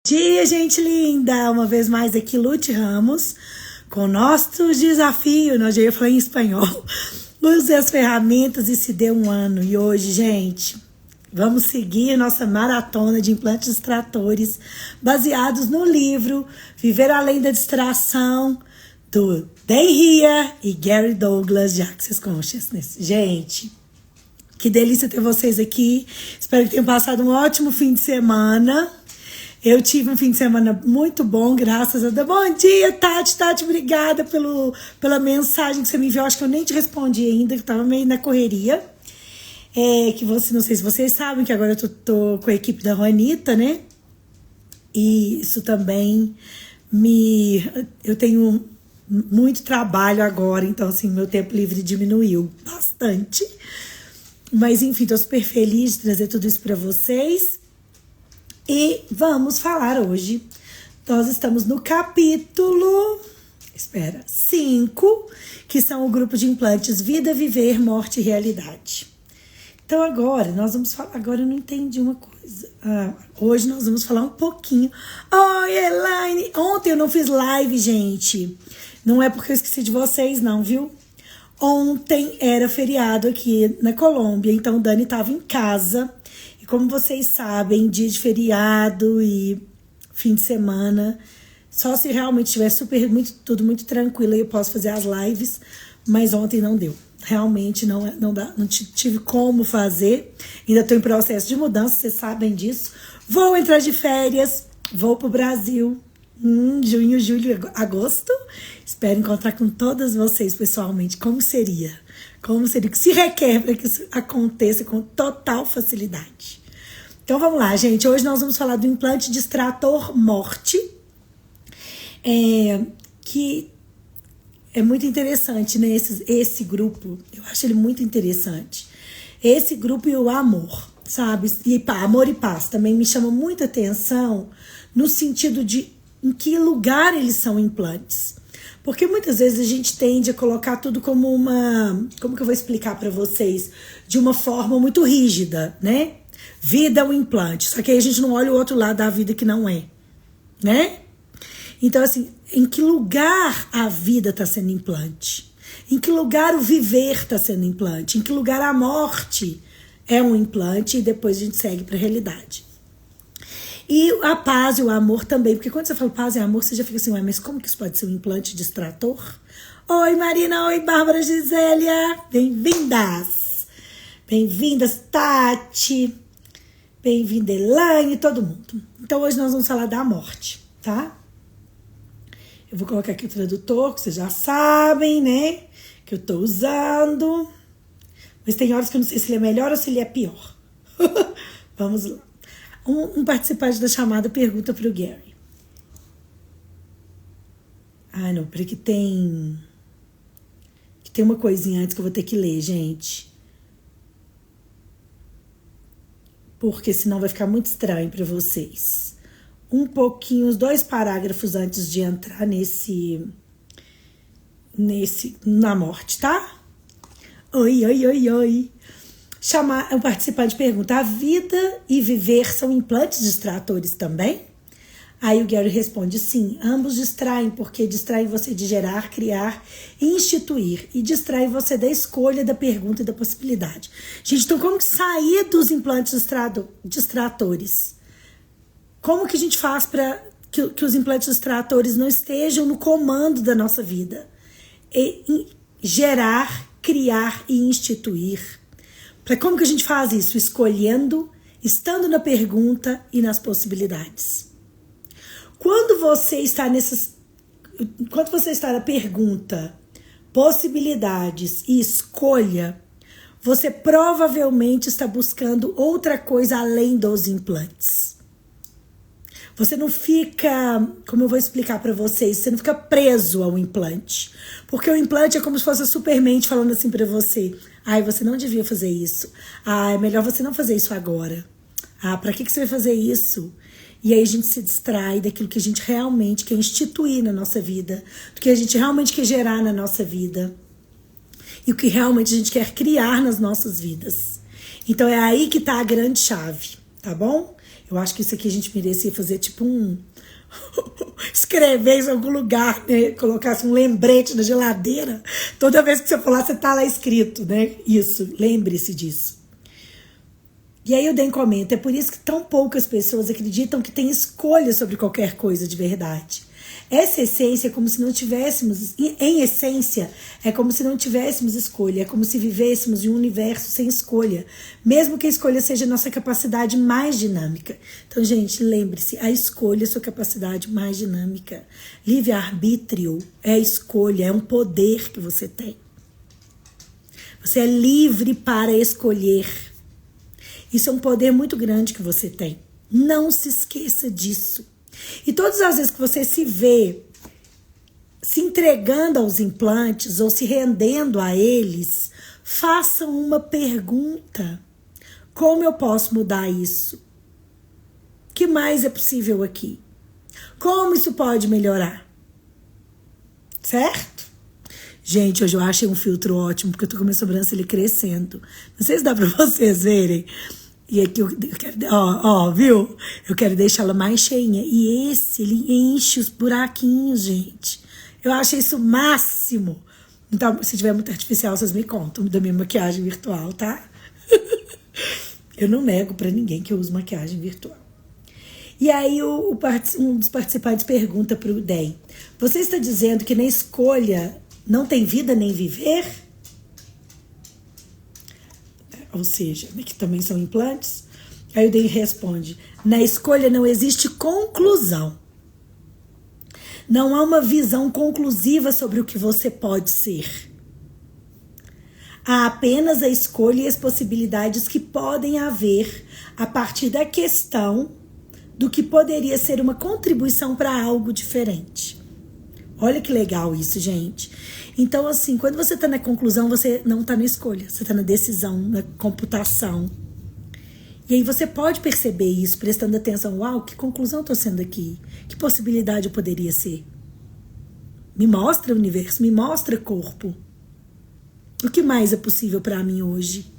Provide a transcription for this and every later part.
Dia, gente linda! Uma vez mais aqui, Lute Ramos, com o nosso desafio, nós já ia falar em espanhol, use as ferramentas e se dê um ano. E hoje, gente, vamos seguir nossa maratona de implantes extratores, baseados no livro Viver Além da Distração, do Dan Heer e Gary Douglas, de Access Consciousness. Gente, que delícia ter vocês aqui, espero que tenham passado um ótimo fim de semana. Eu tive um fim de semana muito bom, graças a Deus. Bom dia, Tati. Tati, obrigada pela mensagem que você me enviou. Acho que eu nem te respondi ainda, que estava meio na correria. Não sei se vocês sabem que agora eu tô com a equipe da Juanita, né? E isso também eu tenho muito trabalho agora, então assim, meu tempo livre diminuiu bastante. Mas enfim, tô super feliz de trazer tudo isso para vocês. E vamos falar hoje, nós estamos no capítulo 5, que são o grupo de implantes Vida, Viver, Morte e Realidade. Então agora, nós vamos falar, agora eu não entendi uma coisa. Hoje nós vamos falar um pouquinho. Oi, Elaine! Ontem eu não fiz live, gente. Não é porque eu esqueci de vocês, não, viu? Ontem era feriado aqui na Colômbia, então Dani estava em casa. E como vocês sabem, dia de feriado e fim de semana, só se realmente estiver tudo muito tranquilo, eu posso fazer as lives, mas ontem não deu. Realmente não tive como fazer. Ainda estou em processo de mudança, vocês sabem disso. Vou entrar de férias, vou pro Brasil, junho, julho, agosto. Espero encontrar com todas vocês pessoalmente. Como seria? Como seria que se requer para que isso aconteça com total facilidade. Então vamos lá, gente. Hoje nós vamos falar do implante distrator morte, que é muito interessante, né? Esse grupo, eu acho ele muito interessante. Esse grupo e o amor, sabe? E amor e paz também me chamam muita atenção no sentido de em que lugar eles são implantes. Porque muitas vezes a gente tende a colocar tudo como como que eu vou explicar para vocês? De uma forma muito rígida, né? Vida é um implante, só que aí a gente não olha o outro lado da vida que não é, né? Então assim, em que lugar a vida está sendo implante? Em que lugar o viver está sendo implante? Em que lugar a morte é um implante? E depois a gente segue para a realidade. E a paz e o amor também, porque quando você fala paz e amor, você já fica assim, ué, mas como que isso pode ser um implante distrator? Oi, Marina, oi, Bárbara, Gisélia, bem-vindas! Bem-vindas, Tati, bem-vinda, Elaine, todo mundo. Então hoje nós vamos falar da morte, tá? Eu vou colocar aqui o tradutor, que vocês já sabem, né, que eu tô usando, mas tem horas que eu não sei se ele é melhor ou se ele é pior. Vamos lá. Um participante da chamada pergunta para o Gary. Não, peraí que tem uma coisinha antes que eu vou ter que ler, gente. Porque senão vai ficar muito estranho para vocês. Uns 2 parágrafos antes de entrar na morte, tá? Oi. O participante pergunta, a vida e viver são implantes distratores também? Aí o Gary responde, sim, ambos distraem, porque distraem você de gerar, criar e instituir, e distraem você da escolha, da pergunta e da possibilidade. Gente, então como que sair dos implantes distratores? Como que a gente faz para que os implantes distratores não estejam no comando da nossa vida? Gerar, criar e instituir. Como que a gente faz isso? Escolhendo, estando na pergunta e nas possibilidades. Quando você está na pergunta, possibilidades e escolha, você provavelmente está buscando outra coisa além dos implantes. Você não fica, como eu vou explicar para vocês, você não fica preso ao implante. Porque o implante é como se fosse a supermente falando assim para você. Você não devia fazer isso. É melhor você não fazer isso agora. Pra que você vai fazer isso? E aí a gente se distrai daquilo que a gente realmente quer instituir na nossa vida. Do que a gente realmente quer gerar na nossa vida. E o que realmente a gente quer criar nas nossas vidas. Então é aí que tá a grande chave, tá bom? Eu acho que isso aqui a gente merecia fazer tipo escrever em algum lugar, né? Colocasse um lembrete na geladeira. Toda vez que você for lá, você tá lá escrito, né? Isso, lembre-se disso. E aí o Dan comenta, é por isso que tão poucas pessoas acreditam que tem escolha sobre qualquer coisa de verdade. Essa essência é como se não tivéssemos, em essência, é como se não tivéssemos escolha, é como se vivêssemos em um universo sem escolha, mesmo que a escolha seja a nossa capacidade mais dinâmica. Então, gente, lembre-se, a escolha é a sua capacidade mais dinâmica. Livre-arbítrio é a escolha, é um poder que você tem. Você é livre para escolher. Isso é um poder muito grande que você tem. Não se esqueça disso. E todas as vezes que você se vê se entregando aos implantes ou se rendendo a eles, faça uma pergunta. Como eu posso mudar isso? O que mais é possível aqui? Como isso pode melhorar? Certo? Gente, hoje eu achei um filtro ótimo, porque eu tô com minha sobrancelha crescendo. Não sei se dá pra vocês verem. E aqui eu quero, viu? Eu quero deixar ela mais cheinha. E esse, ele enche os buraquinhos, gente. Eu acho isso o máximo. Então, se tiver muito artificial, vocês me contam da minha maquiagem virtual, tá? Eu não nego pra ninguém que eu uso maquiagem virtual. E aí, um dos participantes pergunta pro Dan: você está dizendo que na escolha não tem vida nem viver? Ou seja, que também são implantes. Aí o Dan responde: na escolha não existe conclusão. Não há uma visão conclusiva sobre o que você pode ser. Há apenas a escolha e as possibilidades que podem haver a partir da questão do que poderia ser uma contribuição para algo diferente. Olha que legal isso, gente. Então, assim, quando você está na conclusão, você não está na escolha. Você está na decisão, na computação. E aí você pode perceber isso, prestando atenção. Uau, que conclusão estou sendo aqui? Que possibilidade eu poderia ser? Me mostra o universo, me mostra corpo. O que mais é possível para mim hoje?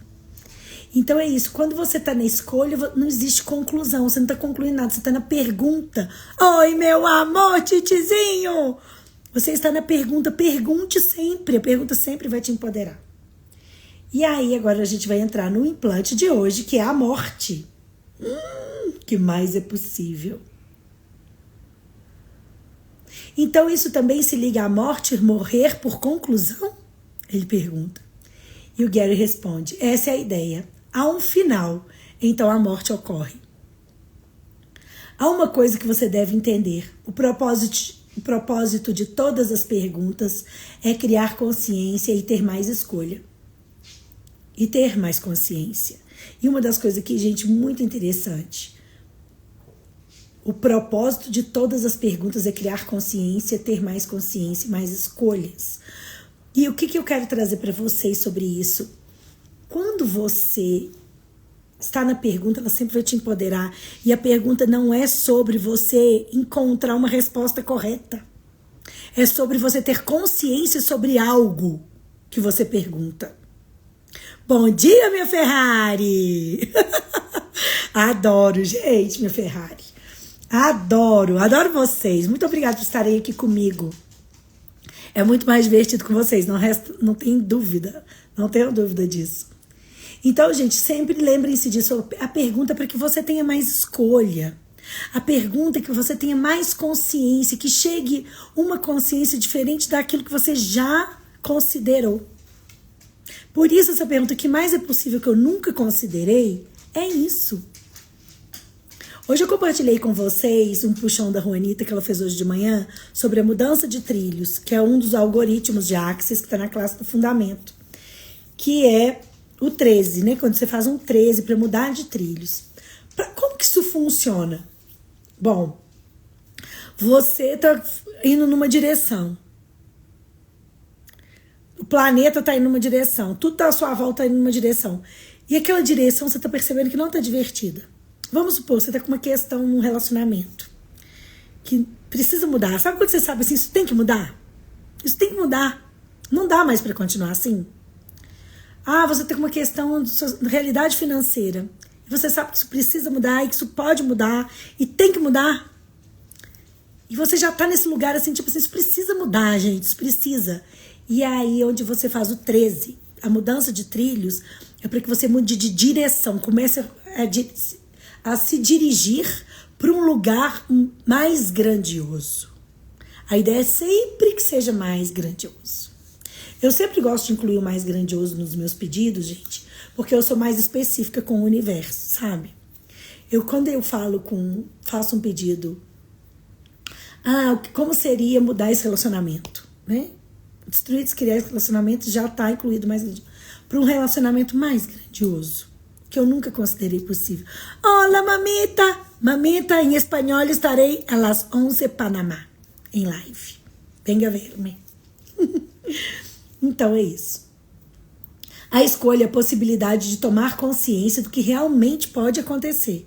Então é isso. Quando você está na escolha, não existe conclusão. Você não está concluindo nada. Você está na pergunta. Oi, meu amor, titizinho! Você está na pergunta, pergunte sempre. A pergunta sempre vai te empoderar. E aí, agora a gente vai entrar no implante de hoje, que é a morte. Que mais é possível? Então, isso também se liga à morte, morrer por conclusão? Ele pergunta. E o Gary responde: essa é a ideia. Há um final, então a morte ocorre. Há uma coisa que você deve entender. O propósito de todas as perguntas é criar consciência e ter mais escolha. E ter mais consciência. E uma das coisas aqui, gente, muito interessante. O propósito de todas as perguntas é criar consciência, ter mais consciência e mais escolhas. E o que eu quero trazer para vocês sobre isso? Quando você está na pergunta, ela sempre vai te empoderar. E a pergunta não é sobre você encontrar uma resposta correta. É sobre você ter consciência sobre algo que você pergunta. Bom dia, minha Ferrari! Adoro, gente, minha Ferrari. Adoro vocês. Muito obrigada por estarem aqui comigo. É muito mais divertido com vocês, não tem dúvida. Não tenho dúvida disso. Então, gente, sempre lembrem-se disso. A pergunta é para que você tenha mais escolha. A pergunta é que você tenha mais consciência, que chegue uma consciência diferente daquilo que você já considerou. Por isso, essa pergunta, o que mais é possível que eu nunca considerei, é isso. Hoje eu compartilhei com vocês um puxão da Juanita que ela fez hoje de manhã sobre a mudança de trilhos, que é um dos algoritmos de Axis que está na classe do fundamento, que é o 13, né? Quando você faz um 13 para mudar de trilhos. Como que isso funciona? Bom, você tá indo numa direção. O planeta tá indo numa direção. Tudo à sua volta tá indo numa direção. E aquela direção você tá percebendo que não tá divertida. Vamos supor, você tá com uma questão num relacionamento que precisa mudar. Sabe quando você sabe assim, isso tem que mudar? Isso tem que mudar. Não dá mais para continuar assim. Ah, você tem uma questão de realidade financeira. E você sabe que isso precisa mudar e que isso pode mudar e tem que mudar. E você já tá nesse lugar assim, tipo assim, isso precisa mudar, gente, isso precisa. E aí onde você faz o 13, a mudança de trilhos, é para que você mude de direção, comece a se dirigir para um lugar mais grandioso. A ideia é sempre que seja mais grandioso. Eu sempre gosto de incluir o mais grandioso nos meus pedidos, gente, porque eu sou mais específica com o universo, sabe? Quando eu faço um pedido, como seria mudar esse relacionamento, né? Destruir, descriar esse relacionamento já está incluído mais grandioso. Para um relacionamento mais grandioso, que eu nunca considerei possível. Hola, mamita! Mamita, em espanhol estarei a las 11 Panamá, em live. Venga ver-me. Então é isso. A escolha, a possibilidade de tomar consciência do que realmente pode acontecer.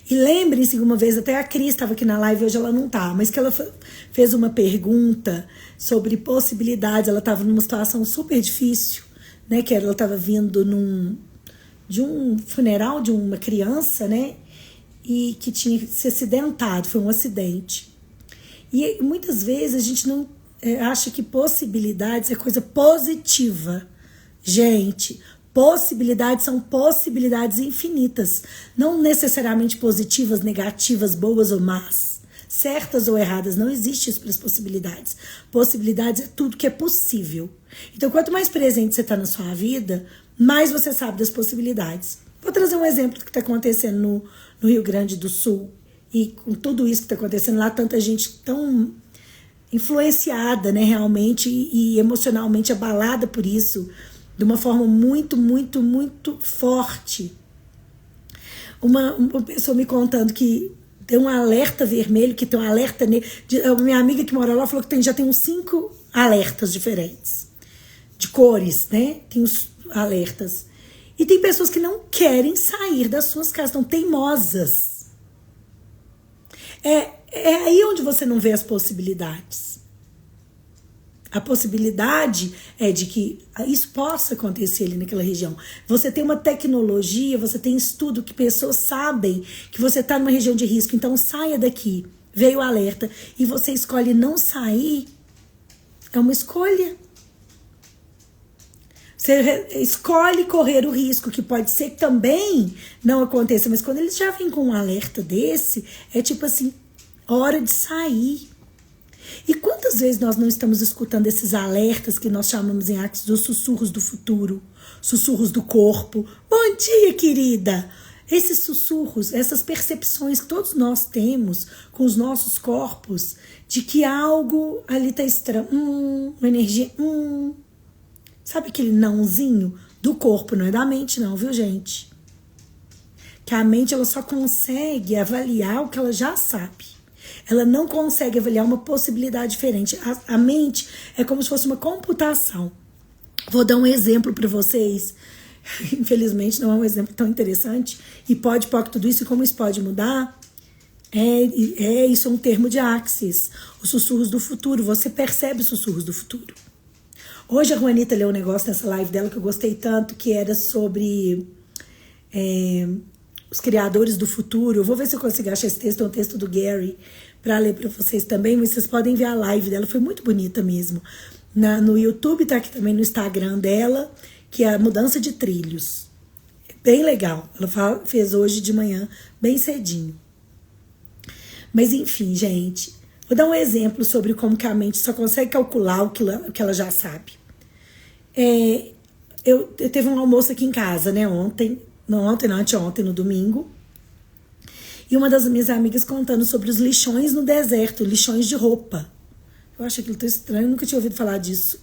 E lembrem-se que uma vez, até a Cris estava aqui na live, hoje ela não tá, mas que ela fez uma pergunta sobre possibilidades. Ela estava numa situação super difícil, né? Que ela estava vindo de um funeral de uma criança, né? E que tinha se acidentado, foi um acidente. E muitas vezes a gente não acha que possibilidades é coisa positiva. Gente, possibilidades são possibilidades infinitas, não necessariamente positivas, negativas, boas ou más, certas ou erradas, não existe isso para as possibilidades. Possibilidades é tudo que é possível. Então, quanto mais presente você está na sua vida, mais você sabe das possibilidades. Vou trazer um exemplo do que está acontecendo no Rio Grande do Sul, e com tudo isso que está acontecendo lá, tanta gente tão influenciada, né, realmente, e emocionalmente abalada por isso, de uma forma muito, muito, muito forte. Uma pessoa me contando que tem um alerta vermelho, que tem um alerta negro. Minha amiga que mora lá falou que já tem uns 5 alertas diferentes. De cores, né? Tem os alertas. E tem pessoas que não querem sair das suas casas, estão teimosas. É aí onde você não vê as possibilidades. A possibilidade é de que isso possa acontecer ali naquela região. Você tem uma tecnologia, você tem estudo que pessoas sabem que você está numa região de risco, então saia daqui. Veio o alerta e você escolhe não sair, é uma escolha. Você escolhe correr o risco, que pode ser que também não aconteça, mas quando eles já vêm com um alerta desse, é tipo assim, hora de sair. E quantas vezes nós não estamos escutando esses alertas que nós chamamos em Axis dos sussurros do futuro, sussurros do corpo? Bom dia, querida! Esses sussurros, essas percepções que todos nós temos com os nossos corpos, de que algo ali está estranho, uma energia, sabe aquele nãozinho do corpo, não é da mente não, viu, gente? Que a mente ela só consegue avaliar o que ela já sabe. Ela não consegue avaliar uma possibilidade diferente. A mente é como se fosse uma computação. Vou dar um exemplo para vocês. Infelizmente não é um exemplo tão interessante. E pode tudo isso e como isso pode mudar. Isso é um termo de Axis. Os sussurros do futuro. Você percebe os sussurros do futuro. Hoje a Juanita leu um negócio nessa live dela que eu gostei tanto, que era sobre os criadores do futuro. Eu vou ver se eu consigo achar esse texto, é um texto do Gary, para ler para vocês também, mas vocês podem ver a live dela, foi muito bonita mesmo. No YouTube, tá aqui também no Instagram dela, que é a mudança de trilhos. Bem legal. Ela fez hoje de manhã, bem cedinho. Mas enfim, gente, vou dar um exemplo sobre como que a mente só consegue calcular o que ela já sabe. Eu teve um almoço aqui em casa, né, anteontem, no domingo. E uma das minhas amigas contando sobre os lixões no deserto, lixões de roupa. Eu acho aquilo tão estranho, eu nunca tinha ouvido falar disso.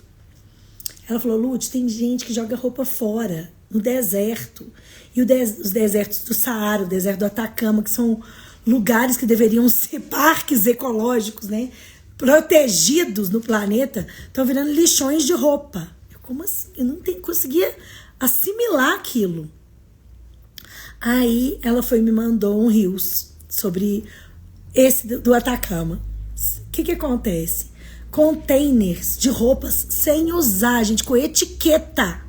Ela falou, Lute, tem gente que joga roupa fora, no deserto. E os desertos do Saara, o deserto do Atacama, que são lugares que deveriam ser parques ecológicos, né? Protegidos no planeta, estão virando lixões de roupa. Como assim? Eu não conseguia assimilar aquilo. Aí ela me mandou um reels sobre esse do Atacama. O que acontece? Containers de roupas sem usar, gente, com etiqueta.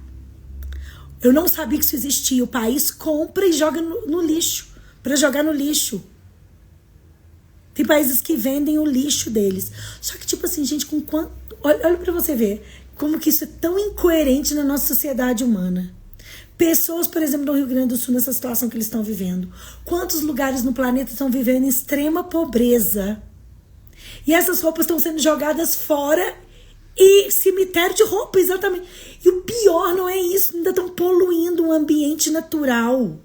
Eu não sabia que isso existia. O país compra e joga no lixo. Para jogar no lixo. Tem países que vendem o lixo deles. Só que, tipo assim, gente, com quanto... Olha pra você ver como que isso é tão incoerente na nossa sociedade humana. Pessoas, por exemplo, no Rio Grande do Sul, nessa situação que eles estão vivendo. Quantos lugares no planeta estão vivendo em extrema pobreza? E essas roupas estão sendo jogadas fora e cemitério de roupa, exatamente. E o pior não é isso, ainda estão poluindo um ambiente natural.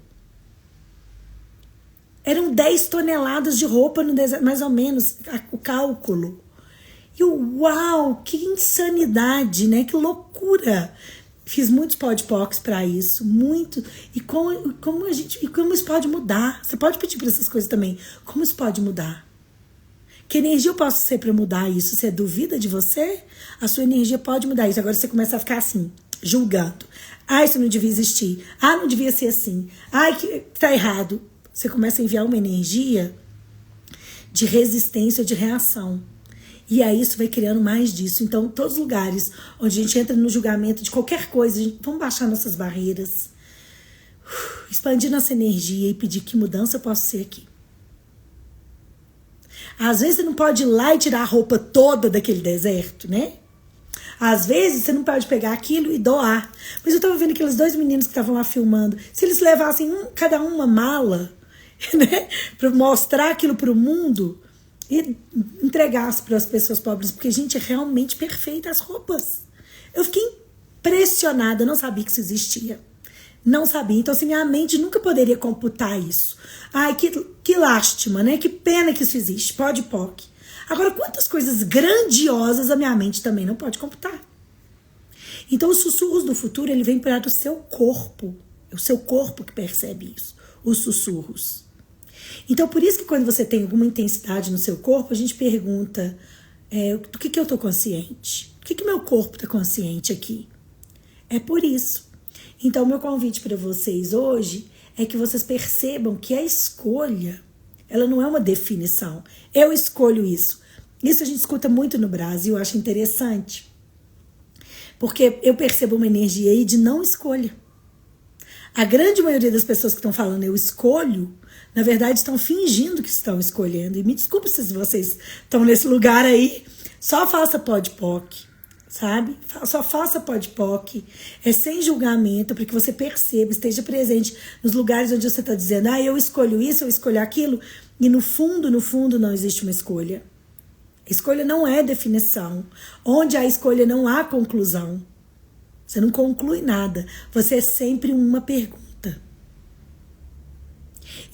Eram 10 toneladas de roupa no deserto, mais ou menos, o cálculo. E uau, que insanidade, né? Que loucura. Fiz muitos podpocs para isso, muito. E como isso pode mudar? Você pode pedir para essas coisas também. Como isso pode mudar? Que energia eu posso ser para mudar isso? Você duvida de você? A sua energia pode mudar isso. Agora você começa a ficar assim, julgando. Ah, isso não devia existir. Ah, não devia ser assim. Ah, que tá errado. Você começa a enviar uma energia de resistência, de reação. E aí isso vai criando mais disso. Então, todos os lugares onde a gente entra no julgamento de qualquer coisa, vamos baixar nossas barreiras, expandir nossa energia e pedir que mudança eu posso ser aqui. Às vezes você não pode ir lá e tirar a roupa toda daquele deserto, né? Às vezes você não pode pegar aquilo e doar. Mas eu tava vendo aqueles 2 meninos que estavam lá filmando. Se eles levassem cada um uma mala, né? Pra mostrar aquilo pro mundo e entregasse para as pessoas pobres. Porque, gente, é realmente perfeita as roupas. Eu fiquei impressionada. Eu não sabia que isso existia. Não sabia. Então, assim, minha mente nunca poderia computar isso. Ai, que lástima, né? Que pena que isso existe. Pode, POC. Agora, quantas coisas grandiosas a minha mente também não pode computar. Então, os sussurros do futuro, ele vem para o seu corpo. É o seu corpo que percebe isso. Os sussurros. Então, por isso que quando você tem alguma intensidade no seu corpo, a gente pergunta, do que eu estou consciente? Do que meu corpo está consciente aqui? É por isso. Então, meu convite para vocês hoje é que vocês percebam que a escolha, ela não é uma definição. Eu escolho isso. Isso a gente escuta muito no Brasil, eu acho interessante. Porque eu percebo uma energia aí de não escolha. A grande maioria das pessoas que estão falando eu escolho, na verdade estão fingindo que estão escolhendo. E me desculpe se vocês estão nesse lugar aí. Só faça podpoc, sabe? Só faça podpoc. É sem julgamento, para que você perceba, esteja presente nos lugares onde você está dizendo, eu escolho isso, eu escolho aquilo. E no fundo, não existe uma escolha. A escolha não é definição. Onde há escolha não há conclusão. Você não conclui nada. Você é sempre uma pergunta.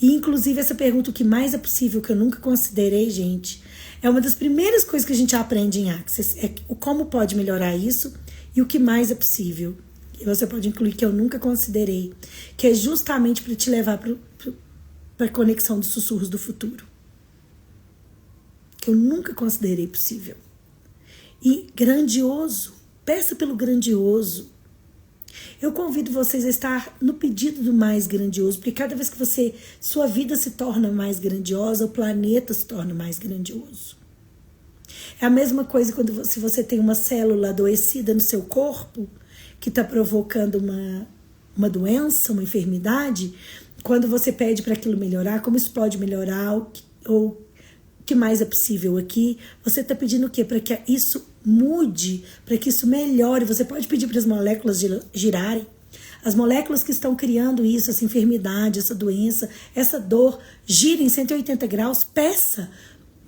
E, inclusive, essa pergunta, o que mais é possível, que eu nunca considerei, gente, é uma das primeiras coisas que a gente aprende em Access. É como pode melhorar isso e o que mais é possível. E você pode incluir que eu nunca considerei. Que é justamente para te levar para a conexão dos sussurros do futuro. Que eu nunca considerei possível. E grandioso. Peça pelo grandioso. Eu convido vocês a estar no pedido do mais grandioso, porque cada vez que sua vida se torna mais grandiosa, o planeta se torna mais grandioso. É a mesma coisa se você tem uma célula adoecida no seu corpo, que está provocando uma doença, uma enfermidade, quando você pede para aquilo melhorar, como isso pode melhorar, ou o que mais é possível aqui, você está pedindo o quê? Para que isso mude, para que isso melhore. Você pode pedir para as moléculas girarem. As moléculas que estão criando isso, essa enfermidade, essa doença, essa dor, girem 180 graus. Peça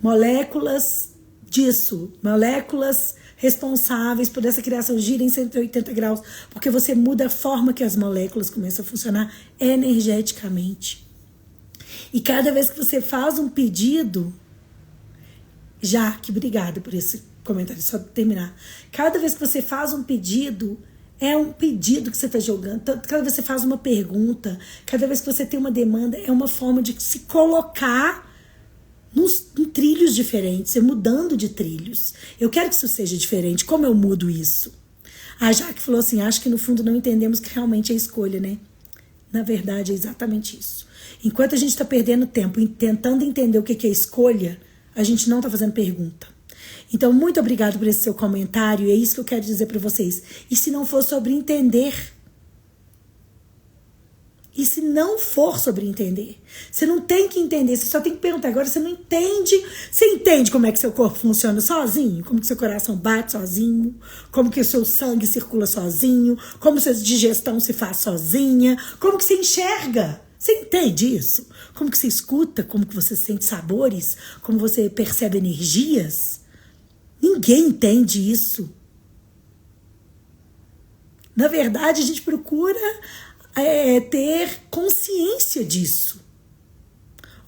moléculas disso, moléculas responsáveis por essa criação, girem 180 graus, porque você muda a forma que as moléculas começam a funcionar energeticamente. E cada vez que você faz um pedido, Jaque, obrigada por esse comentário, só terminar. Cada vez que você faz um pedido, é um pedido que você está jogando. Cada vez que você faz uma pergunta, cada vez que você tem uma demanda, é uma forma de se colocar em trilhos diferentes, mudando de trilhos. Eu quero que isso seja diferente. Como eu mudo isso? A Jaque falou assim, acho que no fundo não entendemos que realmente é escolha, né? Na verdade, é exatamente isso. Enquanto a gente está perdendo tempo tentando entender o que é escolha, a gente não está fazendo pergunta. Então, muito obrigado por esse seu comentário. E é isso que eu quero dizer para vocês. E se não for sobre entender, E se não for sobre entender, você não tem que entender, você só tem que perguntar. Agora você não entende, você entende como é que seu corpo funciona sozinho? Como que seu coração bate sozinho? Como que o seu sangue circula sozinho? Como sua digestão se faz sozinha? Como que você enxerga? Você entende isso? Como que você escuta? Como que você sente sabores? Como você percebe energias? Ninguém entende isso. Na verdade, a gente procura ter consciência disso.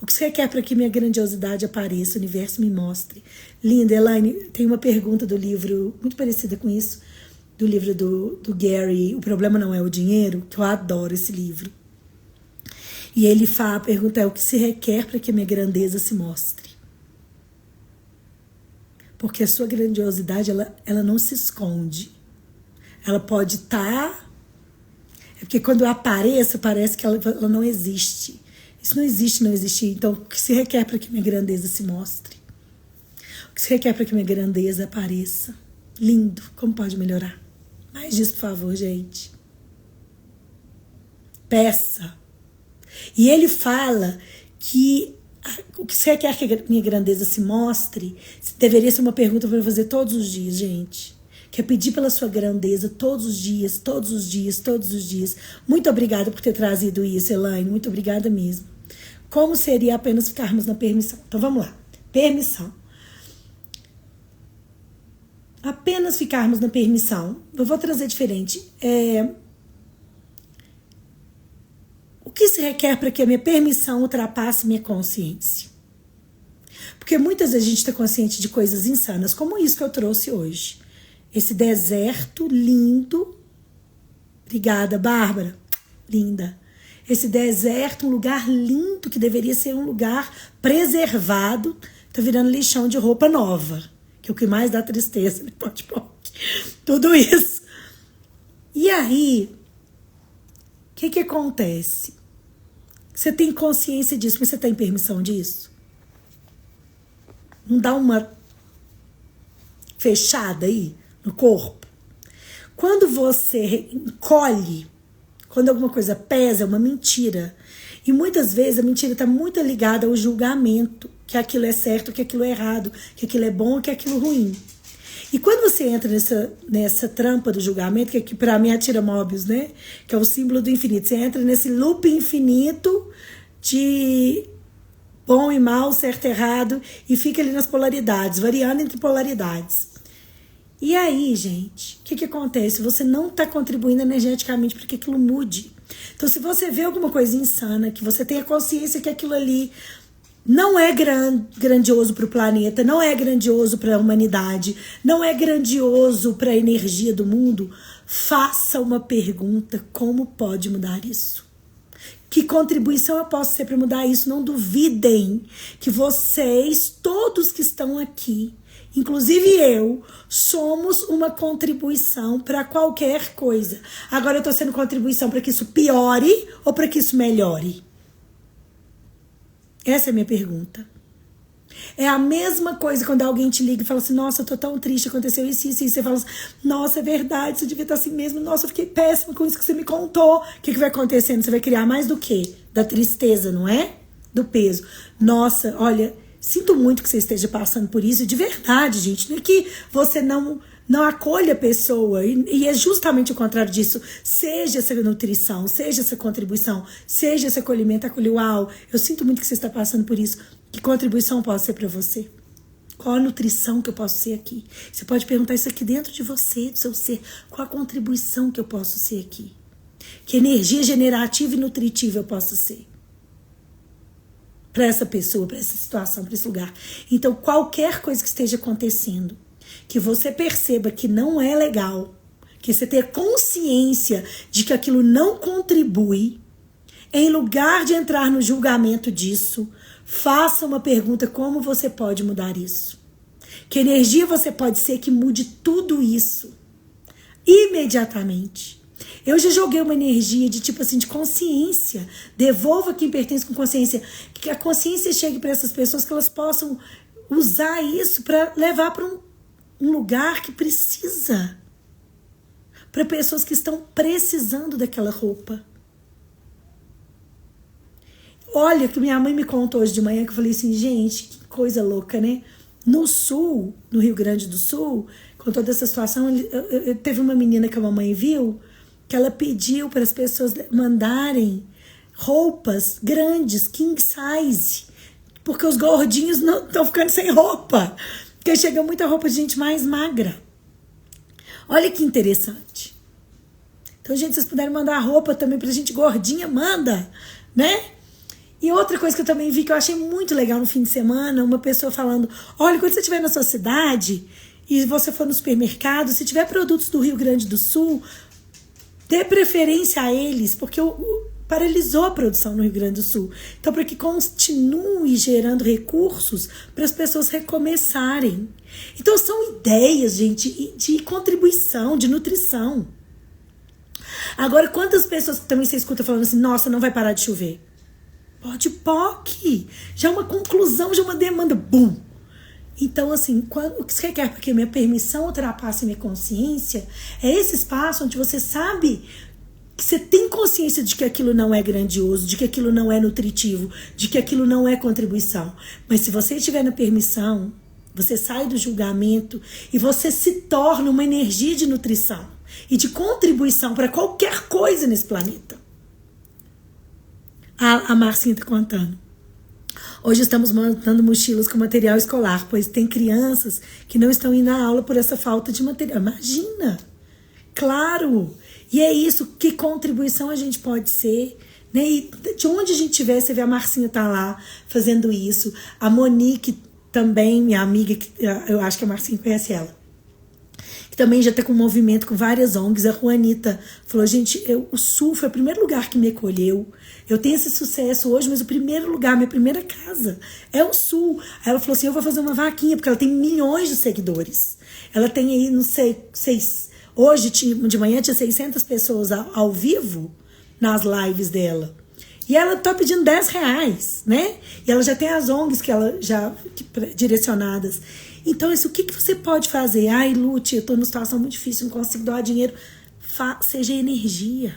O que você quer para que minha grandiosidade apareça, o universo me mostre? Linda, Elaine, tem uma pergunta do livro, muito parecida com isso, do livro do Gary, O Problema Não É o Dinheiro, que eu adoro esse livro. E ele a pergunta é: o que se requer para que a minha grandeza se mostre? Porque a sua grandiosidade, ela não se esconde. Ela pode estar... É porque quando apareça, parece que ela não existe. Isso não existe, não existe. Então, o que se requer para que minha grandeza se mostre? O que se requer para que minha grandeza apareça? Lindo. Como pode melhorar? Mais disso, por favor, gente. Peça. E ele fala que o que você quer que a minha grandeza se mostre deveria ser uma pergunta para eu fazer todos os dias, gente. Que é pedir pela sua grandeza todos os dias, todos os dias, todos os dias. Muito obrigada por ter trazido isso, Elaine. Muito obrigada mesmo. Como seria apenas ficarmos na permissão? Então vamos lá. Permissão. Apenas ficarmos na permissão. Eu vou trazer diferente. O que se requer para que a minha permissão ultrapasse minha consciência? Porque muitas vezes a gente está consciente de coisas insanas, como isso que eu trouxe hoje. Esse deserto lindo. Obrigada, Bárbara. Linda. Esse deserto, um lugar lindo que deveria ser um lugar preservado, tá virando lixão de roupa nova. Que é o que mais dá tristeza, né? Pode. Tudo isso. E aí, o que acontece? Você tem consciência disso, mas você tem permissão disso? Não dá uma fechada aí no corpo? Quando você encolhe, quando alguma coisa pesa, é uma mentira. E muitas vezes a mentira está muito ligada ao julgamento, que aquilo é certo, que aquilo é errado, que aquilo é bom, que aquilo é ruim. E quando você entra nessa trampa do julgamento, que aqui para mim é a tira Mobius, né? Que é o símbolo do infinito. Você entra nesse loop infinito de bom e mal, certo e errado, e fica ali nas polaridades, variando entre polaridades. E aí, gente, o que acontece? Você não está contribuindo energeticamente para que aquilo mude. Então, se você vê alguma coisa insana, que você tenha consciência que aquilo ali não é grandioso para o planeta, não é grandioso para a humanidade, não é grandioso para a energia do mundo, faça uma pergunta: como pode mudar isso? Que contribuição eu posso ter para mudar isso? Não duvidem que vocês, todos que estão aqui, inclusive eu, somos uma contribuição para qualquer coisa. Agora eu estou sendo contribuição para que isso piore ou para que isso melhore? Essa é a minha pergunta. É a mesma coisa quando alguém te liga e fala assim: nossa, eu tô tão triste, aconteceu isso, isso, isso. Você fala assim: nossa, é verdade, você devia estar assim mesmo. Nossa, eu fiquei péssima com isso que você me contou. O que vai acontecendo? Você vai criar mais do quê? Da tristeza, não é? Do peso. Nossa, olha, sinto muito que você esteja passando por isso. De verdade, gente. Não é que você não acolha a pessoa. E é justamente o contrário disso. Seja essa nutrição, seja essa contribuição, seja esse acolhimento, uau, eu sinto muito que você está passando por isso. Que contribuição posso ser para você? Qual a nutrição que eu posso ser aqui? Você pode perguntar isso aqui dentro de você, do seu ser. Qual a contribuição que eu posso ser aqui? Que energia generativa e nutritiva eu posso ser? Para essa pessoa, para essa situação, para esse lugar. Então, qualquer coisa que esteja acontecendo, que você perceba que não é legal, que você tenha consciência de que aquilo não contribui, em lugar de entrar no julgamento disso, faça uma pergunta: como você pode mudar isso? Que energia você pode ser que mude tudo isso? Imediatamente. Eu já joguei uma energia de tipo assim, de consciência. Devolva quem pertence com consciência. Que a consciência chegue para essas pessoas, que elas possam usar isso para levar para um lugar que precisa. Para pessoas que estão precisando daquela roupa. Olha, que minha mãe me contou hoje de manhã, que eu falei assim, gente, que coisa louca, né? No sul, no Rio Grande do Sul, com toda essa situação, teve uma menina que a mamãe viu, que ela pediu para as pessoas mandarem roupas grandes, king size, porque os gordinhos não estão ficando sem roupa, porque chega muita roupa de gente mais magra. Olha que interessante. Então, gente, vocês puderem mandar roupa também pra gente gordinha, manda, né? E outra coisa que eu também vi que eu achei muito legal no fim de semana, uma pessoa falando, olha, quando você estiver na sua cidade e você for no supermercado, se tiver produtos do Rio Grande do Sul, dê preferência a eles, porque paralisou a produção no Rio Grande do Sul. Então, para que continue gerando recursos para as pessoas recomeçarem. Então, são ideias, gente, de contribuição, de nutrição. Agora, quantas pessoas também você escuta falando assim, nossa, não vai parar de chover? Pode POC. Já é uma conclusão, já é uma demanda. Bum! Então, assim, o que você quer para que minha permissão ultrapasse minha consciência é esse espaço onde você sabe que você tem consciência de que aquilo não é grandioso, de que aquilo não é nutritivo, de que aquilo não é contribuição. Mas se você estiver na permissão, você sai do julgamento e você se torna uma energia de nutrição e de contribuição para qualquer coisa nesse planeta. A Marcinha está contando. Hoje estamos montando mochilas com material escolar, pois tem crianças que não estão indo à aula por essa falta de material. Imagina! Claro! E é isso, que contribuição a gente pode ser, né? E de onde a gente estiver, você vê a Marcinha tá lá fazendo isso. A Monique também, minha amiga, eu acho que a Marcinha conhece ela, que também já está com um movimento com várias ONGs. A Juanita falou, gente, o Sul foi o primeiro lugar que me acolheu. Eu tenho esse sucesso hoje, mas o primeiro lugar, minha primeira casa é o Sul. Aí ela falou assim, eu vou fazer uma vaquinha, porque ela tem milhões de seguidores. Ela tem aí, não sei, hoje de manhã tinha 600 pessoas ao vivo nas lives dela. E ela tá pedindo R$10, né? E ela já tem as ONGs que ela já direcionadas. Então, isso, o que você pode fazer? Ai, Lute, eu tô numa situação muito difícil, não consigo doar dinheiro. Seja energia.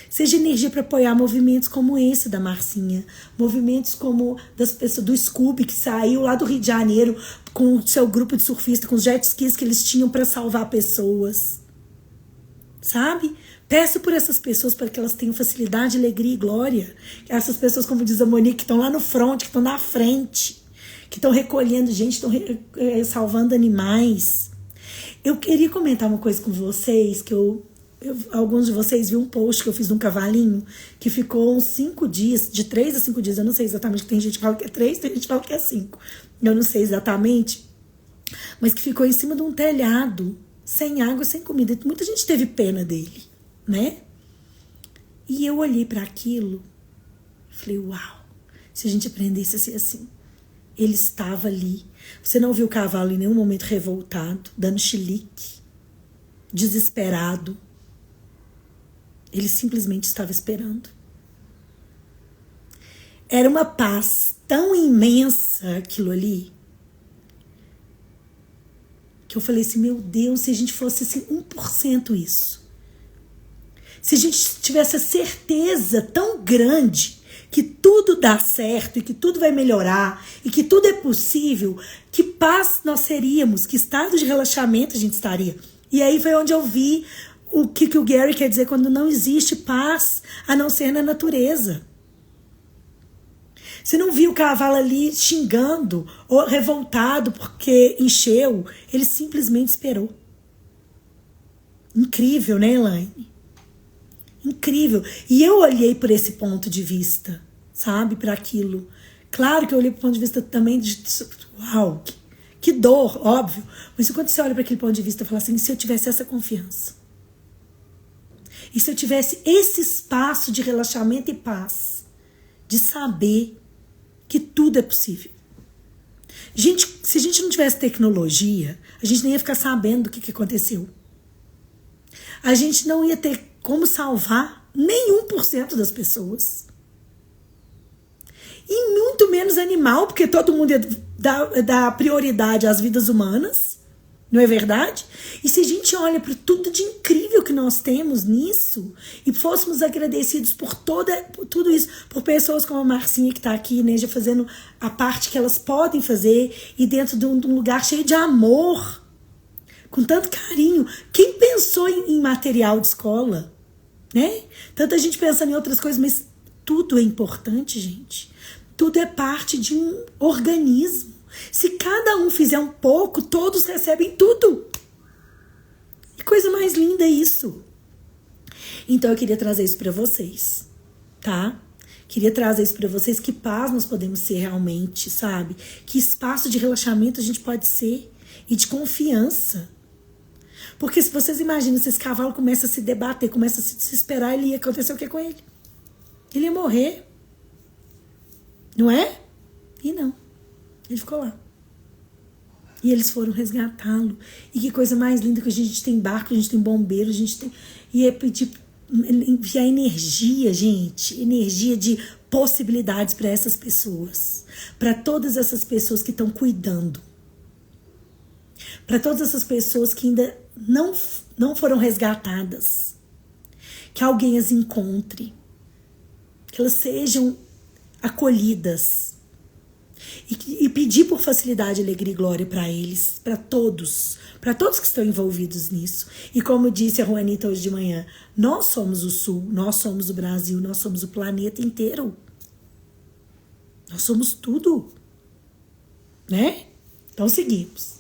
Seja energia para apoiar movimentos como esse da Marcinha. Movimentos como das pessoas do Scooby, que saiu lá do Rio de Janeiro com o seu grupo de surfistas, com os jet skis que eles tinham para salvar pessoas. Sabe? Peço por essas pessoas para que elas tenham facilidade, alegria e glória. Essas pessoas, como diz a Monique, que estão lá no front, que estão na frente, que estão recolhendo gente, estão salvando animais. Eu queria comentar uma coisa com vocês, que alguns de vocês viram um post que eu fiz de um cavalinho, que ficou uns 5 dias, de 3 a 5 dias, eu não sei exatamente, tem gente que fala que é 3, tem gente que fala que é 5. Eu não sei exatamente, mas que ficou em cima de um telhado, sem água, sem comida. Muita gente teve pena dele, né? E eu olhei para aquilo e falei, uau, se a gente aprendesse a ser assim. Ele estava ali. Você não viu o cavalo em nenhum momento revoltado, dando chilique, desesperado. Ele simplesmente estava esperando. Era uma paz tão imensa aquilo ali, que eu falei assim, meu Deus, se a gente fosse assim, 1% isso. Se a gente tivesse a certeza tão grande que tudo dá certo e que tudo vai melhorar e que tudo é possível, que paz nós seríamos, que estado de relaxamento a gente estaria. E aí foi onde eu vi o que o Gary quer dizer quando não existe paz a não ser na natureza. Você não viu o cavalo ali xingando ou revoltado porque encheu, ele simplesmente esperou. Incrível, né, Elaine? Incrível. E eu olhei por esse ponto de vista, sabe, para aquilo. Claro que eu olhei para o ponto de vista também de uau, que dor, óbvio. Mas quando você olha para aquele ponto de vista, fala assim, se eu tivesse essa confiança, e se eu tivesse esse espaço de relaxamento e paz, de saber que tudo é possível. Gente, se a gente não tivesse tecnologia, a gente nem ia ficar sabendo do que aconteceu. A gente não ia ter como salvar nem 1% das pessoas. E muito menos animal, porque todo mundo ia dar prioridade às vidas humanas, Não é verdade? E se a gente olha para tudo de incrível que nós temos nisso e fôssemos agradecidos por tudo isso, por pessoas como a Marcinha que está aqui, né, já fazendo a parte que elas podem fazer e dentro de um lugar cheio de amor, com tanto carinho. Quem pensou em material de escola? Né? Tanta gente pensando em outras coisas, mas tudo é importante, gente. Tudo é parte de um organismo. Se cada um fizer um pouco, todos recebem tudo. Que coisa mais linda isso. Então eu queria trazer isso para vocês, tá? Queria trazer isso para vocês, que paz nós podemos ser realmente, sabe? Que espaço de relaxamento a gente pode ser e de confiança. Porque se vocês imaginam, se esse cavalo começa a se debater, começa a se desesperar, ele ia acontecer o que com ele? Ele ia morrer. Não é? E não. Ele ficou lá. E eles foram resgatá-lo. E que coisa mais linda que a gente tem barco, a gente tem bombeiro, a gente tem... E é pedir enviar energia, gente. Energia de possibilidades para essas pessoas. Para todas essas pessoas que estão cuidando. Para todas essas pessoas que ainda não foram resgatadas. Que alguém as encontre. Que elas sejam acolhidas. E pedir por facilidade, alegria e glória para eles, para todos que estão envolvidos nisso. E como disse a Juanita hoje de manhã, nós somos o Sul, nós somos o Brasil, nós somos o planeta inteiro. Nós somos tudo, né? Então seguimos.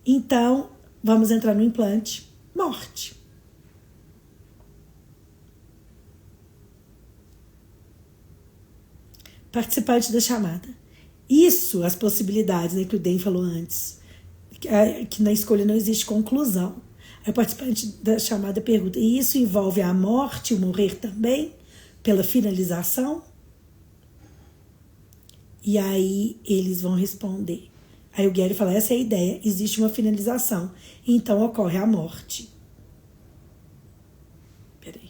Então, vamos entrar no implante. Morte. Participante da chamada. Isso, as possibilidades, né, que o Den falou antes, que na escolha não existe conclusão. Aí o participante da chamada pergunta, e isso envolve a morte, o morrer também, pela finalização? E aí eles vão responder. Aí o Gary fala, essa é a ideia, existe uma finalização, então ocorre a morte. Peraí.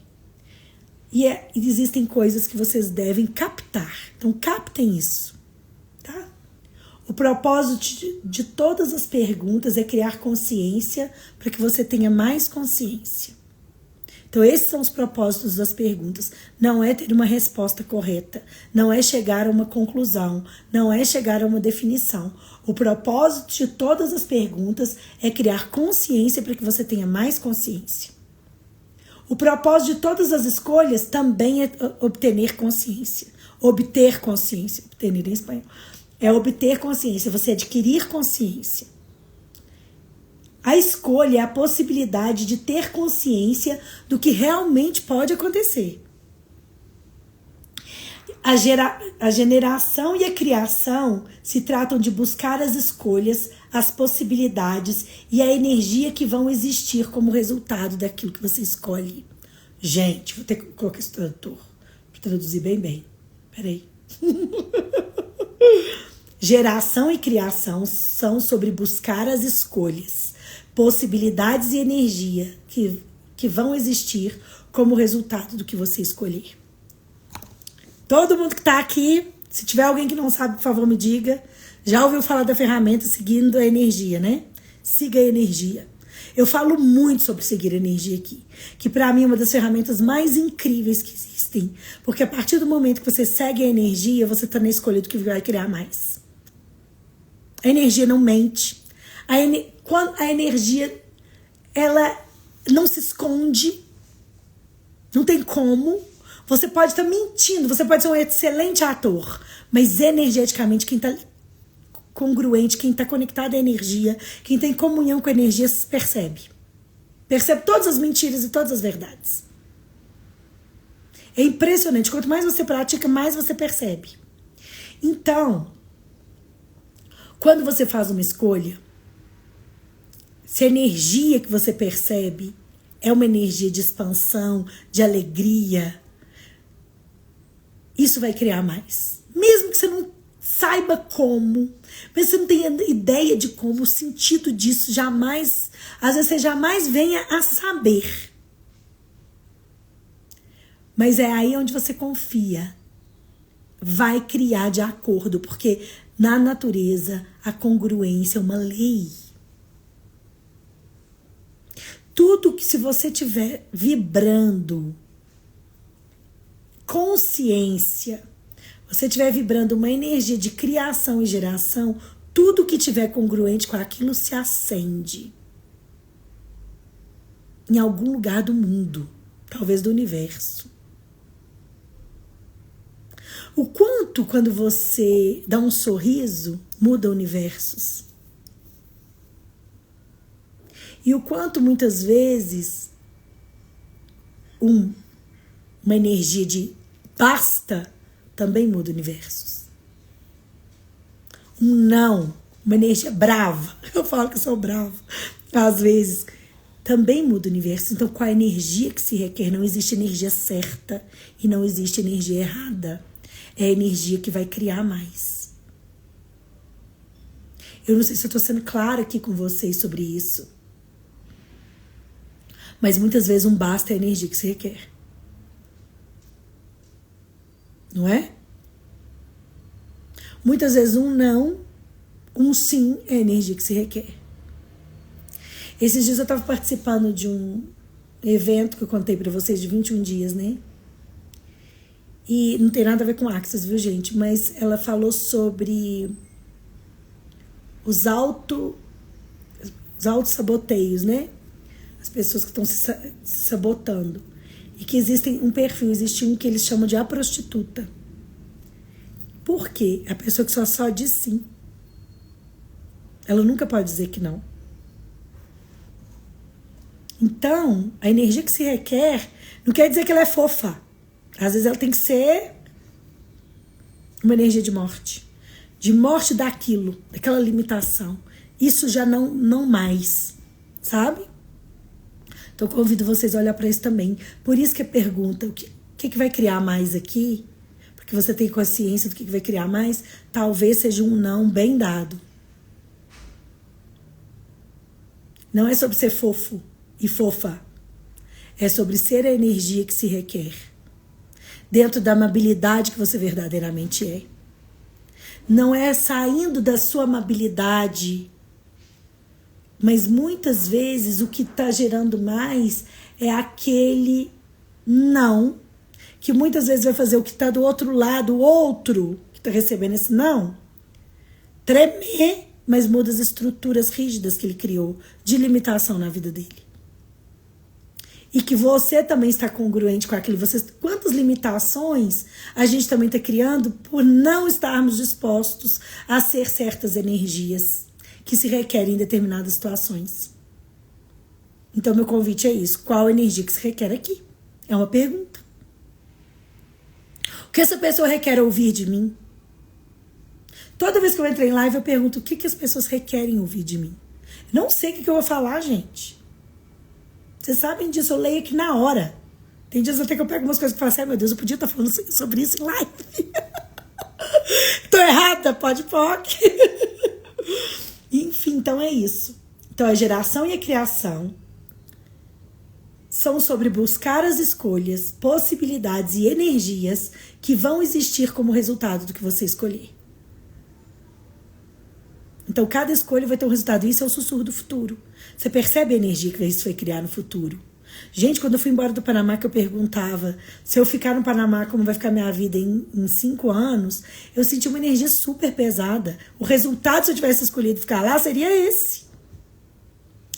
E existem coisas que vocês devem captar, então captem isso. Tá? O propósito de todas as perguntas é criar consciência para que você tenha mais consciência. Então, esses são os propósitos das perguntas. Não é ter uma resposta correta, não é chegar a uma conclusão, não é chegar a uma definição. O propósito de todas as perguntas é criar consciência para que você tenha mais consciência. O propósito de todas as escolhas também é obter consciência. Obter consciência. Obter em espanhol. É obter consciência, você adquirir consciência. A escolha é a possibilidade de ter consciência do que realmente pode acontecer. A generação e a criação se tratam de buscar as escolhas, as possibilidades e a energia que vão existir como resultado daquilo que você escolhe. Gente, vou ter que colocar esse tradutor para traduzir bem. Peraí. Geração e criação são sobre buscar as escolhas, possibilidades e energia que vão existir como resultado do que você escolher. Todo mundo que está aqui, se tiver alguém que não sabe, por favor, me diga. Já ouviu falar da ferramenta seguindo a energia, né? Siga a energia. Eu falo muito sobre seguir a energia aqui, que para mim é uma das ferramentas mais incríveis que existem, porque a partir do momento que você segue a energia, você está na escolha do que vai criar mais. A energia não mente. Quando a energia, ela não se esconde. Não tem como. Você pode estar mentindo. Você pode ser um excelente ator. Mas energeticamente, quem está congruente, quem está conectado à energia, quem tem comunhão com a energia, percebe. Percebe todas as mentiras e todas as verdades. É impressionante. Quanto mais você pratica, mais você percebe. Então, quando você faz uma escolha, se a energia que você percebe é uma energia de expansão, de alegria, isso vai criar mais. Mesmo que você não saiba como, mesmo que você não tenha ideia de como, o sentido disso jamais, às vezes você jamais venha a saber. Mas é aí onde você confia. Vai criar de acordo, porque na natureza a congruência é uma lei. Tudo que, se você estiver vibrando consciência, você estiver vibrando uma energia de criação e geração, tudo que estiver congruente com aquilo se acende. Em algum lugar do mundo, talvez do universo. O quanto, quando você dá um sorriso, muda universos. E o quanto, muitas vezes, uma energia de basta também muda universos. Um não, uma energia brava, eu falo que eu sou brava, às vezes, também muda o universo. Então, qual a energia que se requer? Não existe energia certa e não existe energia errada. É a energia que vai criar mais. Eu não sei se eu estou sendo clara aqui com vocês sobre isso. Mas muitas vezes um basta é a energia que se requer. Não é? Muitas vezes um não, um sim é a energia que se requer. Esses dias eu estava participando de um evento que eu contei para vocês de 21 dias, né? E não tem nada a ver com Axis, viu, gente? Mas ela falou sobre os autossaboteios, né? As pessoas que estão se sabotando. E que existe um que eles chamam de a prostituta. Por quê? A pessoa que só diz sim. Ela nunca pode dizer que não. Então, a energia que se requer não quer dizer que ela é fofa. Às vezes ela tem que ser uma energia de morte. De morte daquilo, daquela limitação. Isso já não mais, sabe? Então, eu convido vocês a olhar para isso também. Por isso que a pergunta, o que vai criar mais aqui? Porque você tem consciência do que vai criar mais, talvez seja um não bem dado. Não é sobre ser fofo e fofa. É sobre ser a energia que se requer. Dentro da amabilidade que você verdadeiramente é. Não é saindo da sua amabilidade. Mas muitas vezes o que está gerando mais é aquele não. Que muitas vezes vai fazer o que está do outro lado, o outro que está recebendo esse não, tremer, mas muda as estruturas rígidas que ele criou de limitação na vida dele. E que você também está congruente com aquilo. Quantas limitações a gente também está criando por não estarmos dispostos a ser certas energias que se requerem em determinadas situações. Então, meu convite é isso. Qual energia que se requer aqui? É uma pergunta. O que essa pessoa requer ouvir de mim? Toda vez que eu entro em live, eu pergunto o que as pessoas requerem ouvir de mim. Não sei o que eu vou falar, gente. Vocês sabem disso, eu leio aqui na hora. Tem dias até que eu pego umas coisas que eu falo assim, meu Deus, eu podia estar falando sobre isso em live. Tô errada, pode. Enfim, então é isso. Então a geração e a criação são sobre buscar as escolhas, possibilidades e energias que vão existir como resultado do que você escolher. Então cada escolha vai ter um resultado. Isso é o sussurro do futuro. Você percebe a energia que isso vai criar no futuro? Gente, quando eu fui embora do Panamá, que eu perguntava se eu ficar no Panamá, como vai ficar minha vida em 5 anos, eu senti uma energia super pesada. O resultado, se eu tivesse escolhido ficar lá, seria esse.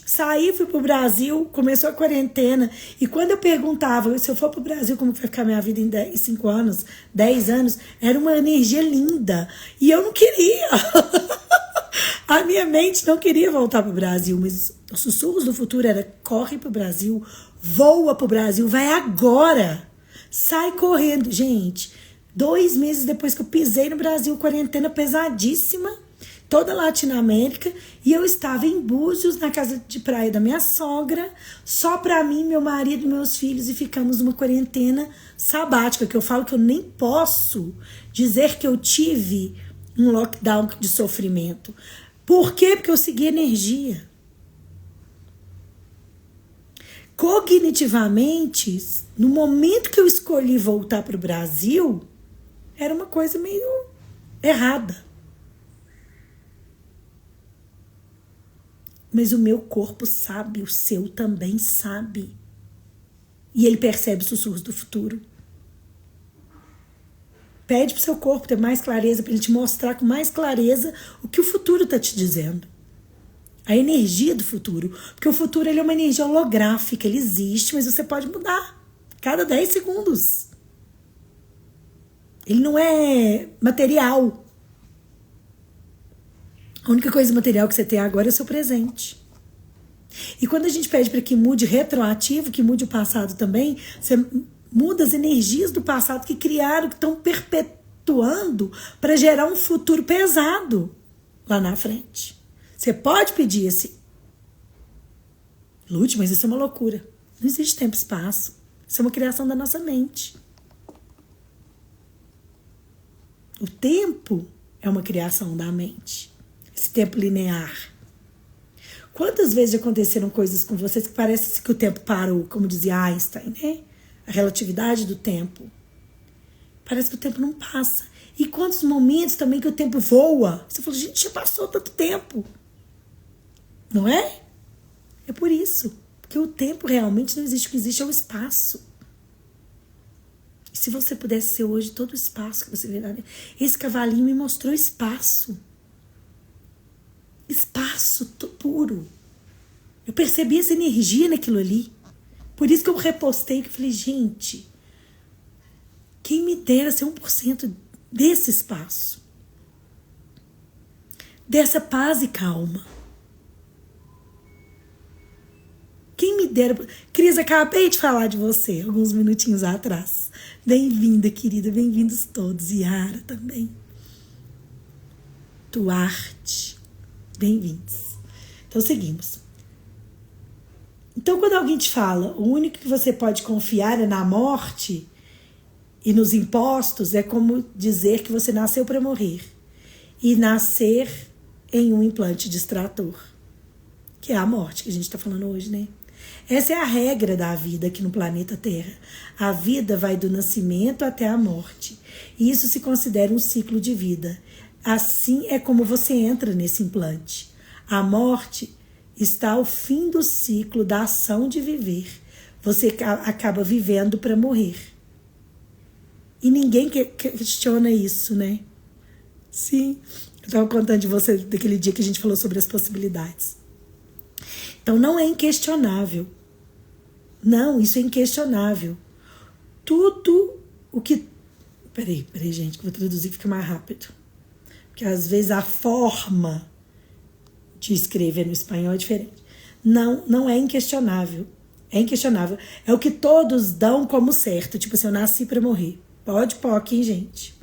Saí, fui pro Brasil, começou a quarentena, e quando eu perguntava se eu for pro Brasil, como vai ficar minha vida em 5 anos, 10 anos, era uma energia linda. E eu não queria. A minha mente não queria voltar pro Brasil, mas os sussurros do futuro era: corre pro Brasil, voa pro Brasil, vai agora, sai correndo. Gente, 2 meses depois que eu pisei no Brasil, quarentena pesadíssima, toda a Latinoamérica, e eu estava em Búzios, na casa de praia da minha sogra, só pra mim, meu marido e meus filhos, e ficamos numa quarentena sabática, que eu falo que eu nem posso dizer que eu tive um lockdown de sofrimento. Por quê? Porque eu segui energia. Cognitivamente, no momento que eu escolhi voltar para o Brasil, era uma coisa meio errada. Mas o meu corpo sabe, o seu também sabe. E ele percebe os sussurros do futuro. Pede pro seu corpo ter mais clareza, para ele te mostrar com mais clareza o que o futuro está te dizendo. A energia do futuro. Porque o futuro ele é uma energia holográfica, ele existe, mas você pode mudar. Cada 10 segundos. Ele não é material. A única coisa material que você tem agora é o seu presente. E quando a gente pede para que mude retroativo, que mude o passado também, você muda as energias do passado que criaram, que estão perpetuando para gerar um futuro pesado lá na frente. Você pode pedir esse. Lute, mas isso é uma loucura. Não existe tempo e espaço. Isso é uma criação da nossa mente. O tempo é uma criação da mente. Esse tempo linear. Quantas vezes já aconteceram coisas com vocês que parece que o tempo parou, como dizia Einstein, né? A relatividade do tempo. Parece que o tempo não passa. E quantos momentos também que o tempo voa. Você fala, gente, já passou tanto tempo. Não é? É por isso. Porque o tempo realmente não existe. O que existe é o espaço. E se você pudesse ser hoje todo o espaço que você vê lá, esse cavalinho me mostrou espaço. Espaço puro. Eu percebi essa energia naquilo ali. Por isso que eu repostei, que eu falei, gente, quem me dera ser 1% desse espaço. Dessa paz e calma. Quem me dera... Cris, acabei de falar de você alguns minutinhos atrás. Bem-vinda, querida. Bem-vindos todos. Yara também. Duarte. Bem-vindos. Então, seguimos. Então, quando alguém te fala, o único que você pode confiar é na morte e nos impostos, é como dizer que você nasceu para morrer. E nascer em um implante de extrator. Que é a morte que a gente está falando hoje, né? Essa é a regra da vida aqui no planeta Terra. A vida vai do nascimento até a morte. E isso se considera um ciclo de vida. Assim é como você entra nesse implante. A morte está ao fim do ciclo da ação de viver. Você acaba vivendo para morrer. E ninguém questiona isso, né? Sim. Eu estava contando de você daquele dia que a gente falou sobre as possibilidades. Então não é inquestionável. Não, isso é inquestionável. Tudo o que... Peraí, gente, que eu vou traduzir que fica mais rápido. Porque às vezes a forma de escrever no espanhol é diferente. Não é inquestionável. É inquestionável. É o que todos dão como certo. Tipo assim, eu nasci pra morrer. Pode, hein, gente?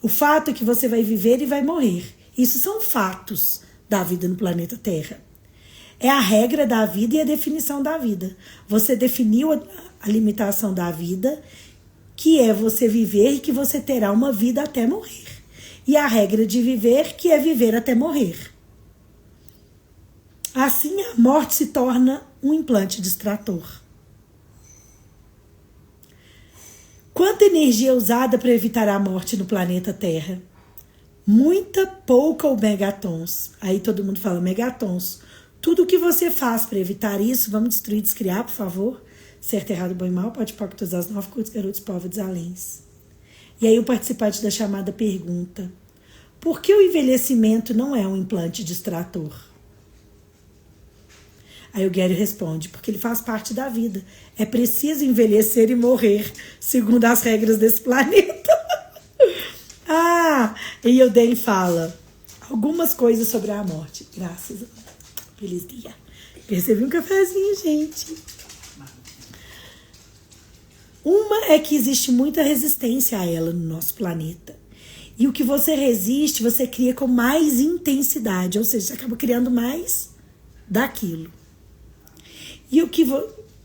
O fato é que você vai viver e vai morrer. Isso são fatos da vida no planeta Terra. É a regra da vida e a definição da vida. Você definiu a limitação da vida, que é você viver e que você terá uma vida até morrer. E a regra de viver, que é viver até morrer. Assim, a morte se torna um implante de extrator. Quanta energia é usada para evitar a morte no planeta Terra? Muita, pouca ou megatons? Aí todo mundo fala megatons. Tudo o que você faz para evitar isso, vamos destruir, descriar, por favor. Certo, errado, bom e mal, pode pôr todas as 9, curtos, garotos, povos, desaléns. E aí o participante da chamada pergunta: por que o envelhecimento não é um implante de extrator? Aí o Gary responde: porque ele faz parte da vida. É preciso envelhecer e morrer, segundo as regras desse planeta. E o Dan fala algumas coisas sobre a morte. Graças a Deus. Feliz dia. Percebi um cafezinho, gente. Uma é que existe muita resistência a ela no nosso planeta. E o que você resiste, você cria com mais intensidade. Ou seja, você acaba criando mais daquilo. E o que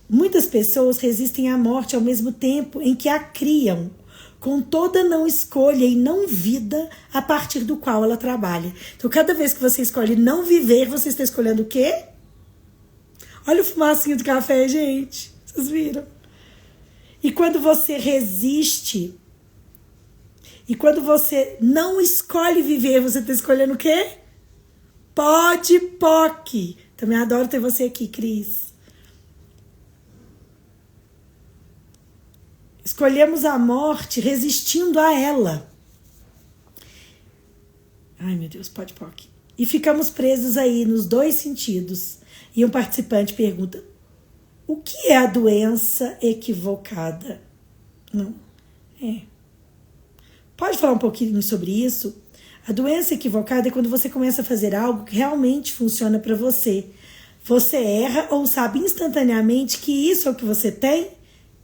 muitas pessoas resistem à morte ao mesmo tempo em que a criam, com toda não escolha e não vida a partir do qual ela trabalha. Então, cada vez que você escolhe não viver, você está escolhendo o quê? Olha o fumacinho do café, gente. Vocês viram? E quando você resiste, e quando você não escolhe viver, você está escolhendo o quê? POC. Também adoro ter você aqui, Cris. Escolhemos a morte resistindo a ela. Ai, meu Deus, pode pôr aqui. E ficamos presos aí nos dois sentidos. E um participante pergunta: o que é a doença equivocada? Não. Pode falar um pouquinho sobre isso? A doença equivocada é quando você começa a fazer algo que realmente funciona para você. Você erra ou sabe instantaneamente que isso é o que você tem?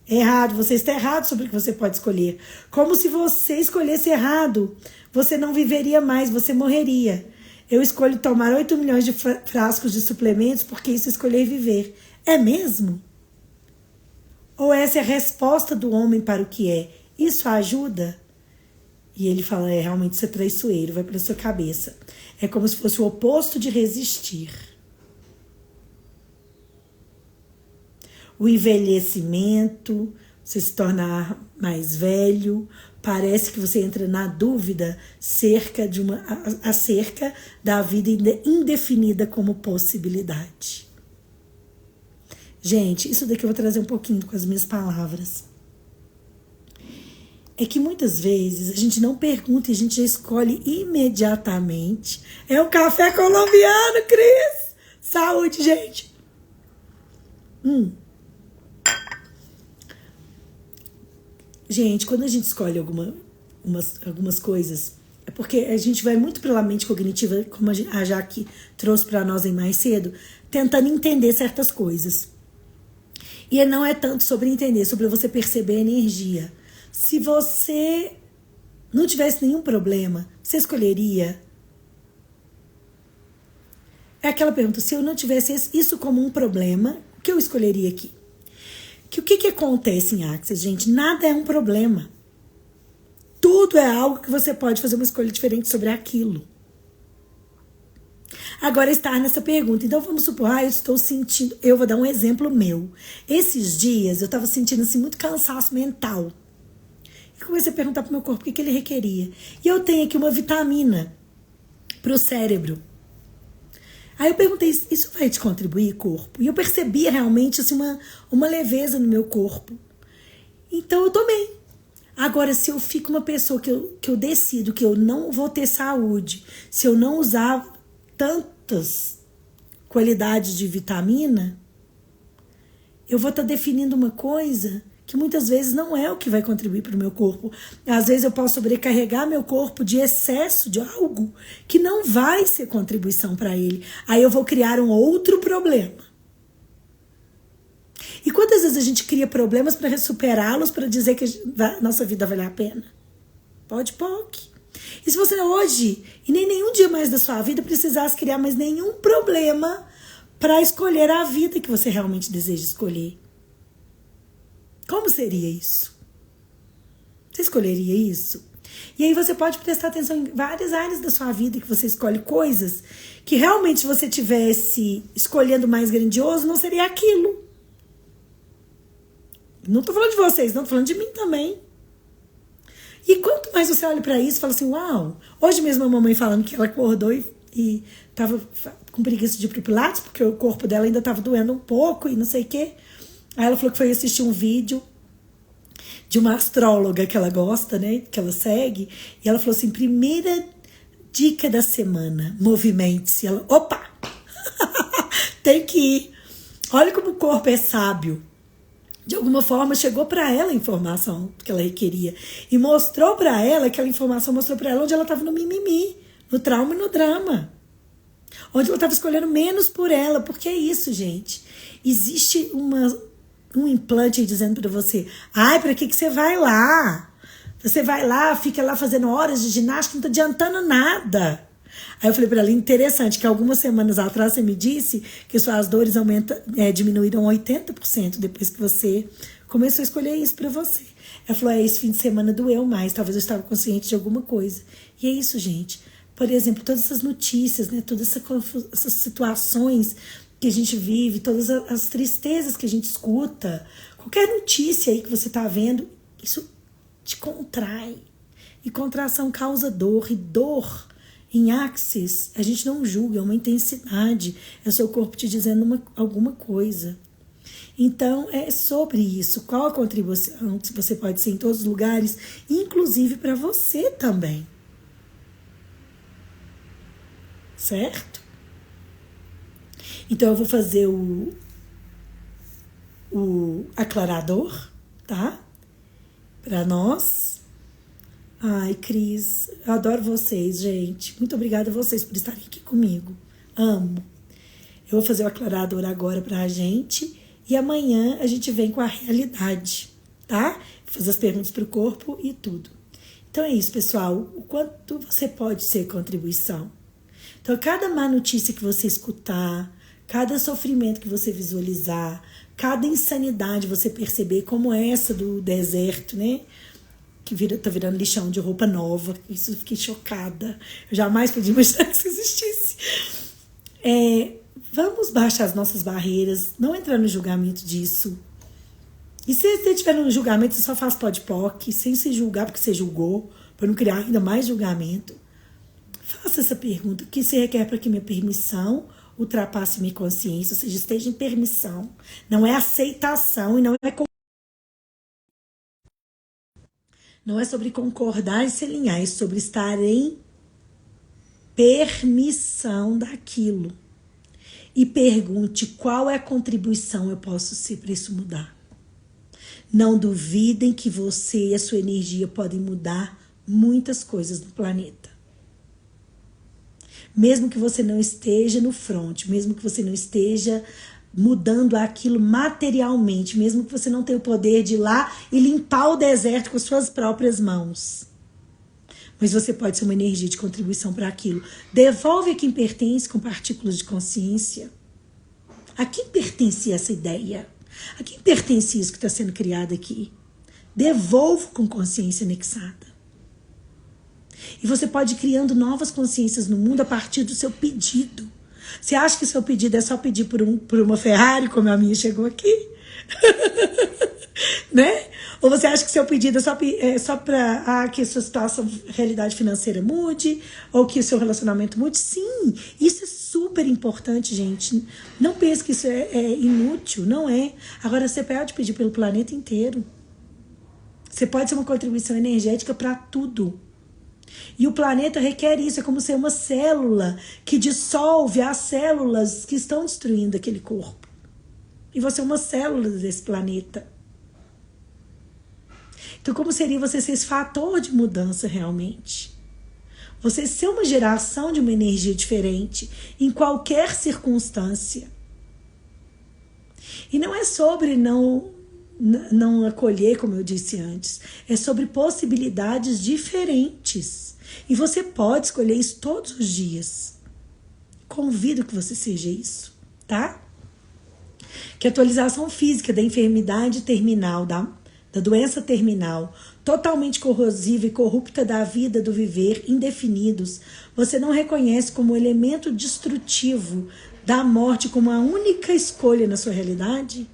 É errado, você está errado sobre o que você pode escolher. Como se você escolhesse errado. Você não viveria mais, você morreria. Eu escolho tomar 8 milhões de frascos de suplementos porque isso é escolher viver. É mesmo? Ou essa é a resposta do homem para o que é? Isso ajuda? E ele fala, realmente isso é traiçoeiro, vai para sua cabeça. É como se fosse o oposto de resistir. O envelhecimento, você se tornar mais velho, parece que você entra na dúvida acerca da vida indefinida como possibilidade. Gente, isso daqui eu vou trazer um pouquinho com as minhas palavras. É que muitas vezes a gente não pergunta e a gente já escolhe imediatamente. É um café colombiano, Cris! Saúde, gente! Gente, quando a gente escolhe algumas coisas, é porque a gente vai muito pela mente cognitiva, como a Jaque trouxe para nós em mais cedo, tentando entender certas coisas. E não é tanto sobre entender, sobre você perceber a energia. Se você não tivesse nenhum problema, você escolheria? É aquela pergunta, se eu não tivesse isso como um problema, o que eu escolheria aqui? O que acontece em Axis, gente? Nada é um problema. Tudo é algo que você pode fazer uma escolha diferente sobre aquilo. Agora estar nessa pergunta. Então vamos supor, eu estou sentindo... Eu vou dar um exemplo meu. Esses dias eu estava sentindo assim, muito cansaço mental. E comecei a perguntar pro meu corpo o que ele requeria. E eu tenho aqui uma vitamina pro cérebro. Aí eu perguntei, isso vai te contribuir, corpo? E eu percebia realmente assim, uma leveza no meu corpo. Então eu tomei. Agora, se eu fico uma pessoa que eu decido que eu não vou ter saúde, se eu não usar tantas qualidades de vitamina, eu vou estar definindo uma coisa que muitas vezes não é o que vai contribuir para o meu corpo. Às vezes eu posso sobrecarregar meu corpo de excesso de algo que não vai ser contribuição para ele. Aí eu vou criar um outro problema. E quantas vezes a gente cria problemas para superá-los, para dizer que a nossa vida vale a pena? Pode. E se você hoje, e nem nenhum dia mais da sua vida, precisasse criar mais nenhum problema para escolher a vida que você realmente deseja escolher? Como seria isso? Você escolheria isso? E aí você pode prestar atenção em várias áreas da sua vida que você escolhe coisas que realmente se você tivesse escolhendo mais grandioso, não seria aquilo. Não tô falando de vocês, não tô falando de mim também. E quanto mais você olha pra isso, fala assim, uau. Hoje mesmo a mamãe falando que ela acordou e tava com preguiça de ir pro Pilates, porque o corpo dela ainda tava doendo um pouco e não sei o quê. Aí ela falou que foi assistir um vídeo de uma astróloga que ela gosta, né? Que ela segue. E ela falou assim, primeira dica da semana, movimente-se. Ela, opa! Tem que ir. Olha como o corpo é sábio. De alguma forma chegou para ela a informação que ela requeria. E mostrou para ela, aquela informação mostrou para ela onde ela estava no mimimi, no trauma e no drama. Onde ela estava escolhendo menos por ela. Porque é isso, gente. Existe um implante aí dizendo para você, pra que você vai lá? Você vai lá, fica lá fazendo horas de ginástica, não tá adiantando nada. Aí eu falei para ela, interessante, que algumas semanas atrás você me disse que suas dores diminuíram 80% depois que você começou a escolher isso para você. Ela falou, esse fim de semana doeu mais, talvez eu estava consciente de alguma coisa. E é isso, gente. Por exemplo, todas essas notícias, né, todas essas situações que a gente vive, todas as tristezas que a gente escuta, qualquer notícia aí que você tá vendo, isso te contrai. E contração causa dor, e dor Em Axis, a gente não julga, é uma intensidade. É o seu corpo te dizendo alguma coisa. Então, é sobre isso. Qual a contribuição que você pode ser em todos os lugares, inclusive para você também. Certo? Então, eu vou fazer o aclarador, tá? Para nós. Ai, Cris, eu adoro vocês, gente. Muito obrigada a vocês por estarem aqui comigo. Amo. Eu vou fazer o aclarador agora pra gente. E amanhã a gente vem com a realidade, tá? Vou fazer as perguntas pro corpo e tudo. Então é isso, pessoal. O quanto você pode ser contribuição. Então, cada má notícia que você escutar, cada sofrimento que você visualizar, cada insanidade você perceber, como essa do deserto, né? Que tá virando lixão de roupa nova. Isso eu fiquei chocada. Eu jamais podia imaginar que isso existisse. Vamos baixar as nossas barreiras, não entrar no julgamento disso. E se você estiver no julgamento, você só faz podpoc, sem se julgar porque você julgou, para não criar ainda mais julgamento. Faça essa pergunta. O que você requer para que minha permissão ultrapasse minha consciência? Ou seja, esteja em permissão. Não é aceitação e não é sobre concordar e se alinhar. É sobre estar em permissão daquilo. E pergunte qual é a contribuição eu posso ser para isso mudar. Não duvidem que você e a sua energia podem mudar muitas coisas no planeta. Mesmo que você não esteja no front, mesmo que você não esteja mudando aquilo materialmente, mesmo que você não tenha o poder de ir lá e limpar o deserto com as suas próprias mãos. Mas você pode ser uma energia de contribuição para aquilo. Devolve a quem pertence com partículas de consciência. A quem pertence essa ideia? A quem pertence isso que está sendo criado aqui? Devolvo com consciência anexada. E você pode ir criando novas consciências no mundo a partir do seu pedido. Você acha que seu pedido é só pedir por uma Ferrari, como a minha chegou aqui? Né? Ou você acha que seu pedido é só para que a sua situação, realidade financeira mude? Ou que o seu relacionamento mude? Sim, isso é super importante, gente. Não pense que isso é inútil, não é. Agora, você pode pedir pelo planeta inteiro. Você pode ser uma contribuição energética para tudo. E o planeta requer isso, é como ser uma célula que dissolve as células que estão destruindo aquele corpo. E você é uma célula desse planeta. Então, como seria você ser esse fator de mudança realmente? Você ser uma geração de uma energia diferente em qualquer circunstância. E não é sobre não acolher, como eu disse antes. É sobre possibilidades diferentes. E você pode escolher isso todos os dias. Convido que você seja isso, tá? Que a atualização física da enfermidade terminal, da doença terminal, totalmente corrosiva e corrupta da vida, do viver, indefinidos, você não reconhece como elemento destrutivo da morte como a única escolha na sua realidade?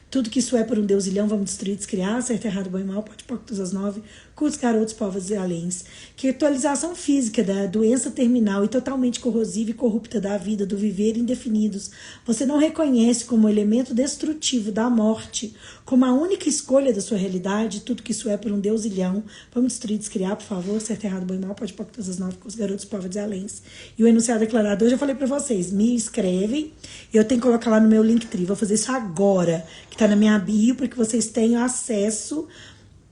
Tudo que isso é por um deusilhão, vamos destruir, descriar, certo, errado, bom e mal, pode pôr todas as 9, curtos, garotos, povos e aléns. Que a atualização física da doença terminal e totalmente corrosiva e corrupta da vida, do viver indefinidos, você não reconhece como elemento destrutivo da morte, como a única escolha da sua realidade, tudo que isso é por um deusilhão, vamos destruir, descriar, por favor, certo, errado, bom e mal, pode pôr todas as 9, curtos, garotos, povos e aléns. E o enunciado declarador, já falei pra vocês, me escrevem, eu tenho que colocar lá no meu Linktree, vou fazer isso agora, que tá na minha bio, para que vocês tenham acesso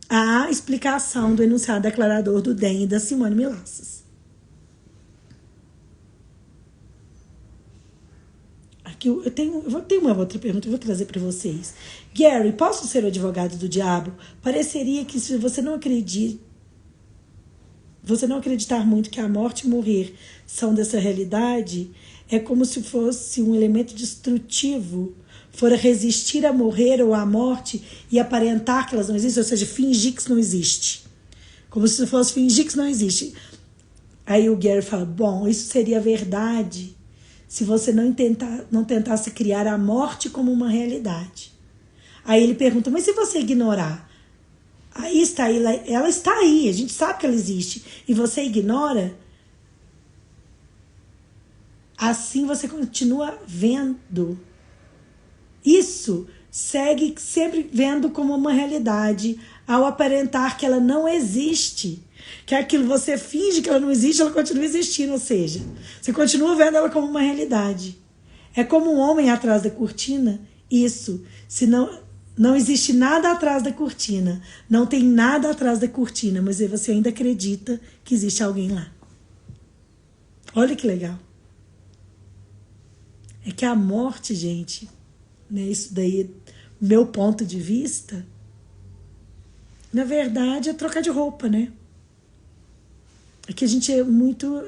à explicação do enunciado declarador do DEM e da Simone Milassas. Aqui eu tenho uma outra pergunta, eu vou trazer para vocês. Gary, posso ser o advogado do diabo? Pareceria que se você não acreditar muito que a morte e morrer são dessa realidade, é como se fosse um elemento destrutivo, fora resistir a morrer ou à morte e aparentar que elas não existem, ou seja, fingir que isso não existe. Como se fosse fingir que isso não existe. Aí o Gary fala, bom, isso seria verdade se você não tentasse criar a morte como uma realidade. Aí ele pergunta, mas se você ignorar? Aí está aí, ela está aí, a gente sabe que ela existe, e você ignora? assim você continua vendo. Isso segue sempre vendo como uma realidade, ao aparentar que ela não existe. Que aquilo você finge que ela não existe, ela continua existindo, ou seja, você continua vendo ela como uma realidade. É como um homem atrás da cortina, isso, se não existe nada atrás da cortina, não tem nada atrás da cortina, mas você ainda acredita que existe alguém lá. Olha que legal. É que a morte, gente, né, isso daí, meu ponto de vista, na verdade é trocar de roupa, né? É que a gente é muito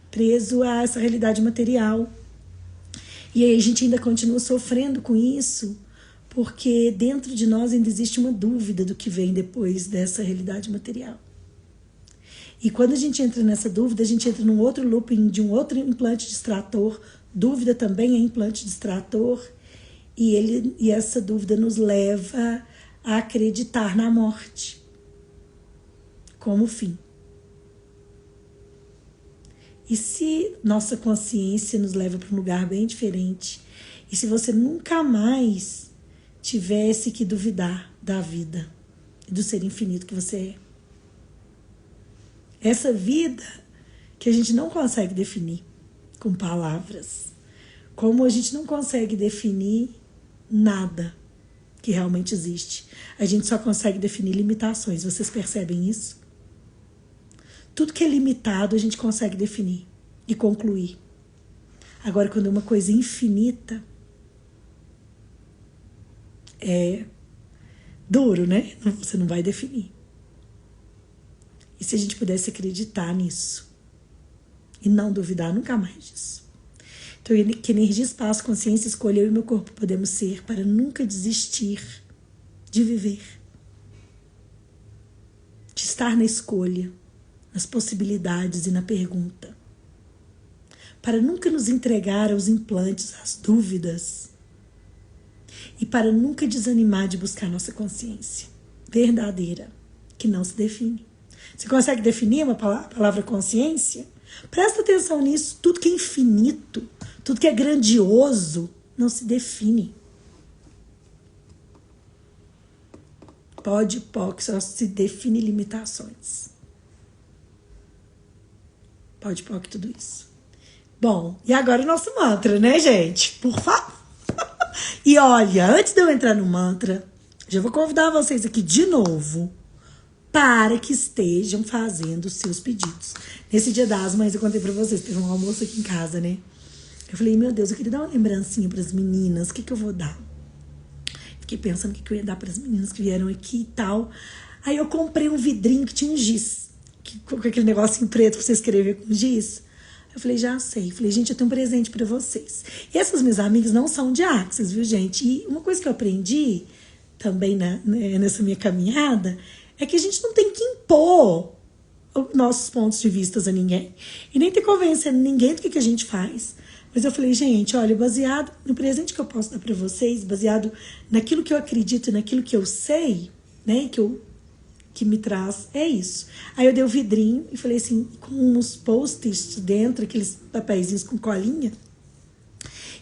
preso a essa realidade material. E aí a gente ainda continua sofrendo com isso, porque dentro de nós ainda existe uma dúvida do que vem depois dessa realidade material. E quando a gente entra nessa dúvida, a gente entra num outro looping de um outro implante distrator. Dúvida também é implante distrator. E essa dúvida nos leva a acreditar na morte como fim. E se nossa consciência nos leva para um lugar bem diferente, e se você nunca mais tivesse que duvidar da vida e do ser infinito que você é? Essa vida que a gente não consegue definir com palavras, como a gente não consegue definir nada que realmente existe. A gente só consegue definir limitações. Vocês percebem isso? Tudo que é limitado a gente consegue definir e concluir. Agora, quando é uma coisa infinita, é duro, né? Você não vai definir. E se a gente pudesse acreditar nisso e não duvidar nunca mais disso? Então, que energia, espaço, consciência, escolha eu e meu corpo podemos ser para nunca desistir de viver, de estar na escolha, nas possibilidades e na pergunta, para nunca nos entregar aos implantes, às dúvidas, e para nunca desanimar de buscar nossa consciência verdadeira, que não se define. Você consegue definir uma palavra consciência? Presta atenção nisso. Tudo que é infinito, tudo que é grandioso, não se define. Pode, que só se define limitações. Pode, que tudo isso. Bom, e agora o nosso mantra, né, gente? Por favor. E olha, antes de eu entrar no mantra, já vou convidar vocês aqui de novo para que estejam fazendo os seus pedidos. Nesse Dia das Mães, eu contei pra vocês, teve um almoço aqui em casa, né? Eu falei, meu Deus, eu queria dar uma lembrancinha pras meninas, o que eu vou dar? Fiquei pensando o que eu ia dar pras meninas que vieram aqui e tal. Aí eu comprei um vidrinho que tinha um giz, com aquele negocinho preto pra você escrever com giz. Eu falei, já sei. Falei, gente, eu tenho um presente pra vocês. E essas minhas amigas não são de Axis, viu, gente? E uma coisa que eu aprendi também nessa minha caminhada é que a gente não tem que impor os nossos pontos de vista a ninguém. E nem ter convencendo ninguém do que a gente faz. Mas eu falei, gente, olha, baseado no presente que eu posso dar pra vocês, baseado naquilo que eu acredito, naquilo que eu sei, né, que me traz, é isso. Aí eu dei o vidrinho e falei assim, com uns post-its dentro, aqueles papeizinhos com colinha.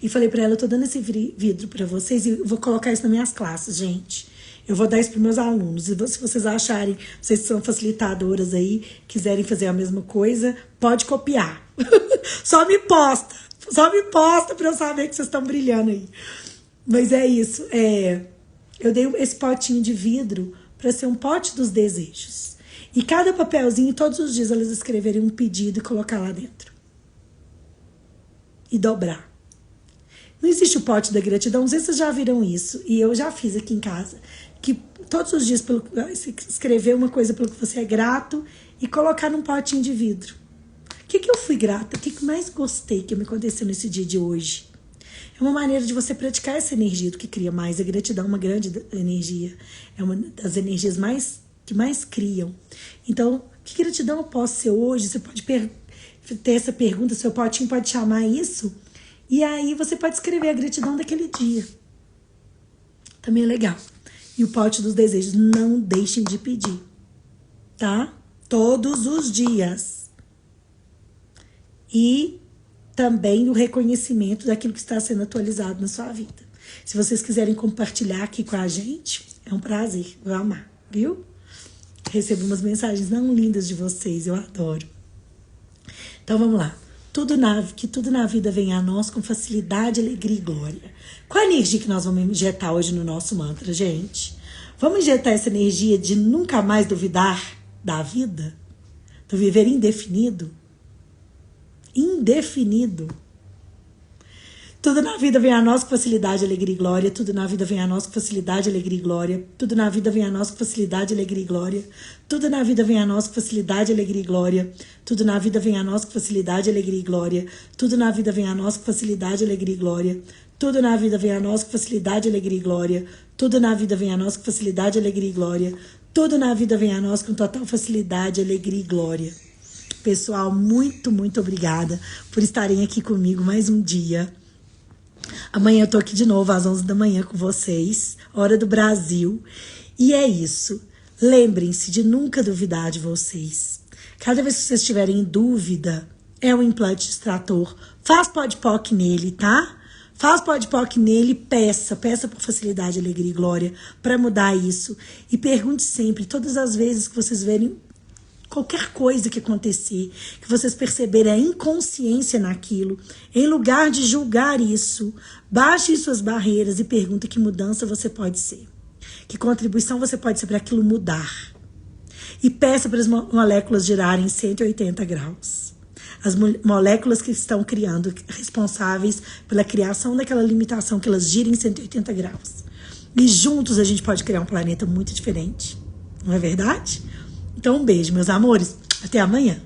E falei pra ela, eu tô dando esse vidro pra vocês e eu vou colocar isso nas minhas classes, gente. Eu vou dar isso pros meus alunos. E se vocês acharem, vocês são facilitadoras aí, quiserem fazer a mesma coisa, pode copiar. Só me posta pra eu saber que vocês estão brilhando aí. Mas é isso. Eu dei esse potinho de vidro para ser um pote dos desejos. E cada papelzinho, todos os dias, elas escreverem um pedido e colocar lá dentro. E dobrar. Não existe o pote da gratidão, não sei se vocês já viram isso. E eu já fiz aqui em casa. Que todos os dias escrever uma coisa pelo que você é grato e colocar num potinho de vidro. O que eu fui grata? O que mais gostei que me aconteceu nesse dia de hoje? É uma maneira de você praticar essa energia do que cria mais. A gratidão é uma grande energia. É uma das energias que mais criam. Então, que gratidão eu posso ser hoje? Você pode ter essa pergunta, seu potinho pode chamar isso. E aí você pode escrever a gratidão daquele dia. Também é legal. E o pote dos desejos, não deixem de pedir. Tá? Todos os dias. E também o reconhecimento daquilo que está sendo atualizado na sua vida. Se vocês quiserem compartilhar aqui com a gente, é um prazer, vou amar, viu? Recebo umas mensagens não lindas de vocês, eu adoro. Então vamos lá. Que tudo na vida venha a nós com facilidade, alegria e glória. Qual a energia que nós vamos injetar hoje no nosso mantra, gente? Vamos injetar essa energia de nunca mais duvidar da vida? Do viver indefinido? Indefinido. Tudo na vida vem a nós com facilidade, alegria e glória. Tudo na vida vem a nós com facilidade, alegria e glória. Tudo na vida vem a nós com facilidade, alegria e glória. Tudo na vida vem a nós com facilidade, alegria e glória. Tudo na vida vem a nós com facilidade, alegria e glória. Tudo na vida vem a nós com facilidade, alegria e glória. Tudo na vida vem a nós com facilidade, alegria e glória. Tudo na vida vem a nós com facilidade, alegria e glória. Tudo na vida vem a nós com total facilidade, alegria e glória. Pessoal, muito, muito obrigada por estarem aqui comigo mais um dia. Amanhã eu tô aqui de novo às 11 da manhã com vocês, hora do Brasil. E é isso. Lembrem-se de nunca duvidar de vocês. Cada vez que vocês estiverem em dúvida, é um implante extrator. Faz podpoc nele, tá? Faz podpoc nele, peça por facilidade, alegria e glória para mudar isso. E pergunte sempre, todas as vezes que vocês verem qualquer coisa que acontecer, que vocês perceberem a inconsciência naquilo, em lugar de julgar isso, baixe suas barreiras e pergunte que mudança você pode ser. Que contribuição você pode ser para aquilo mudar. E peça para as moléculas girarem 180 graus. As moléculas que estão criando, responsáveis pela criação daquela limitação, que elas girem 180 graus. E juntos a gente pode criar um planeta muito diferente. Não é verdade? Então, um beijo, meus amores. Até amanhã.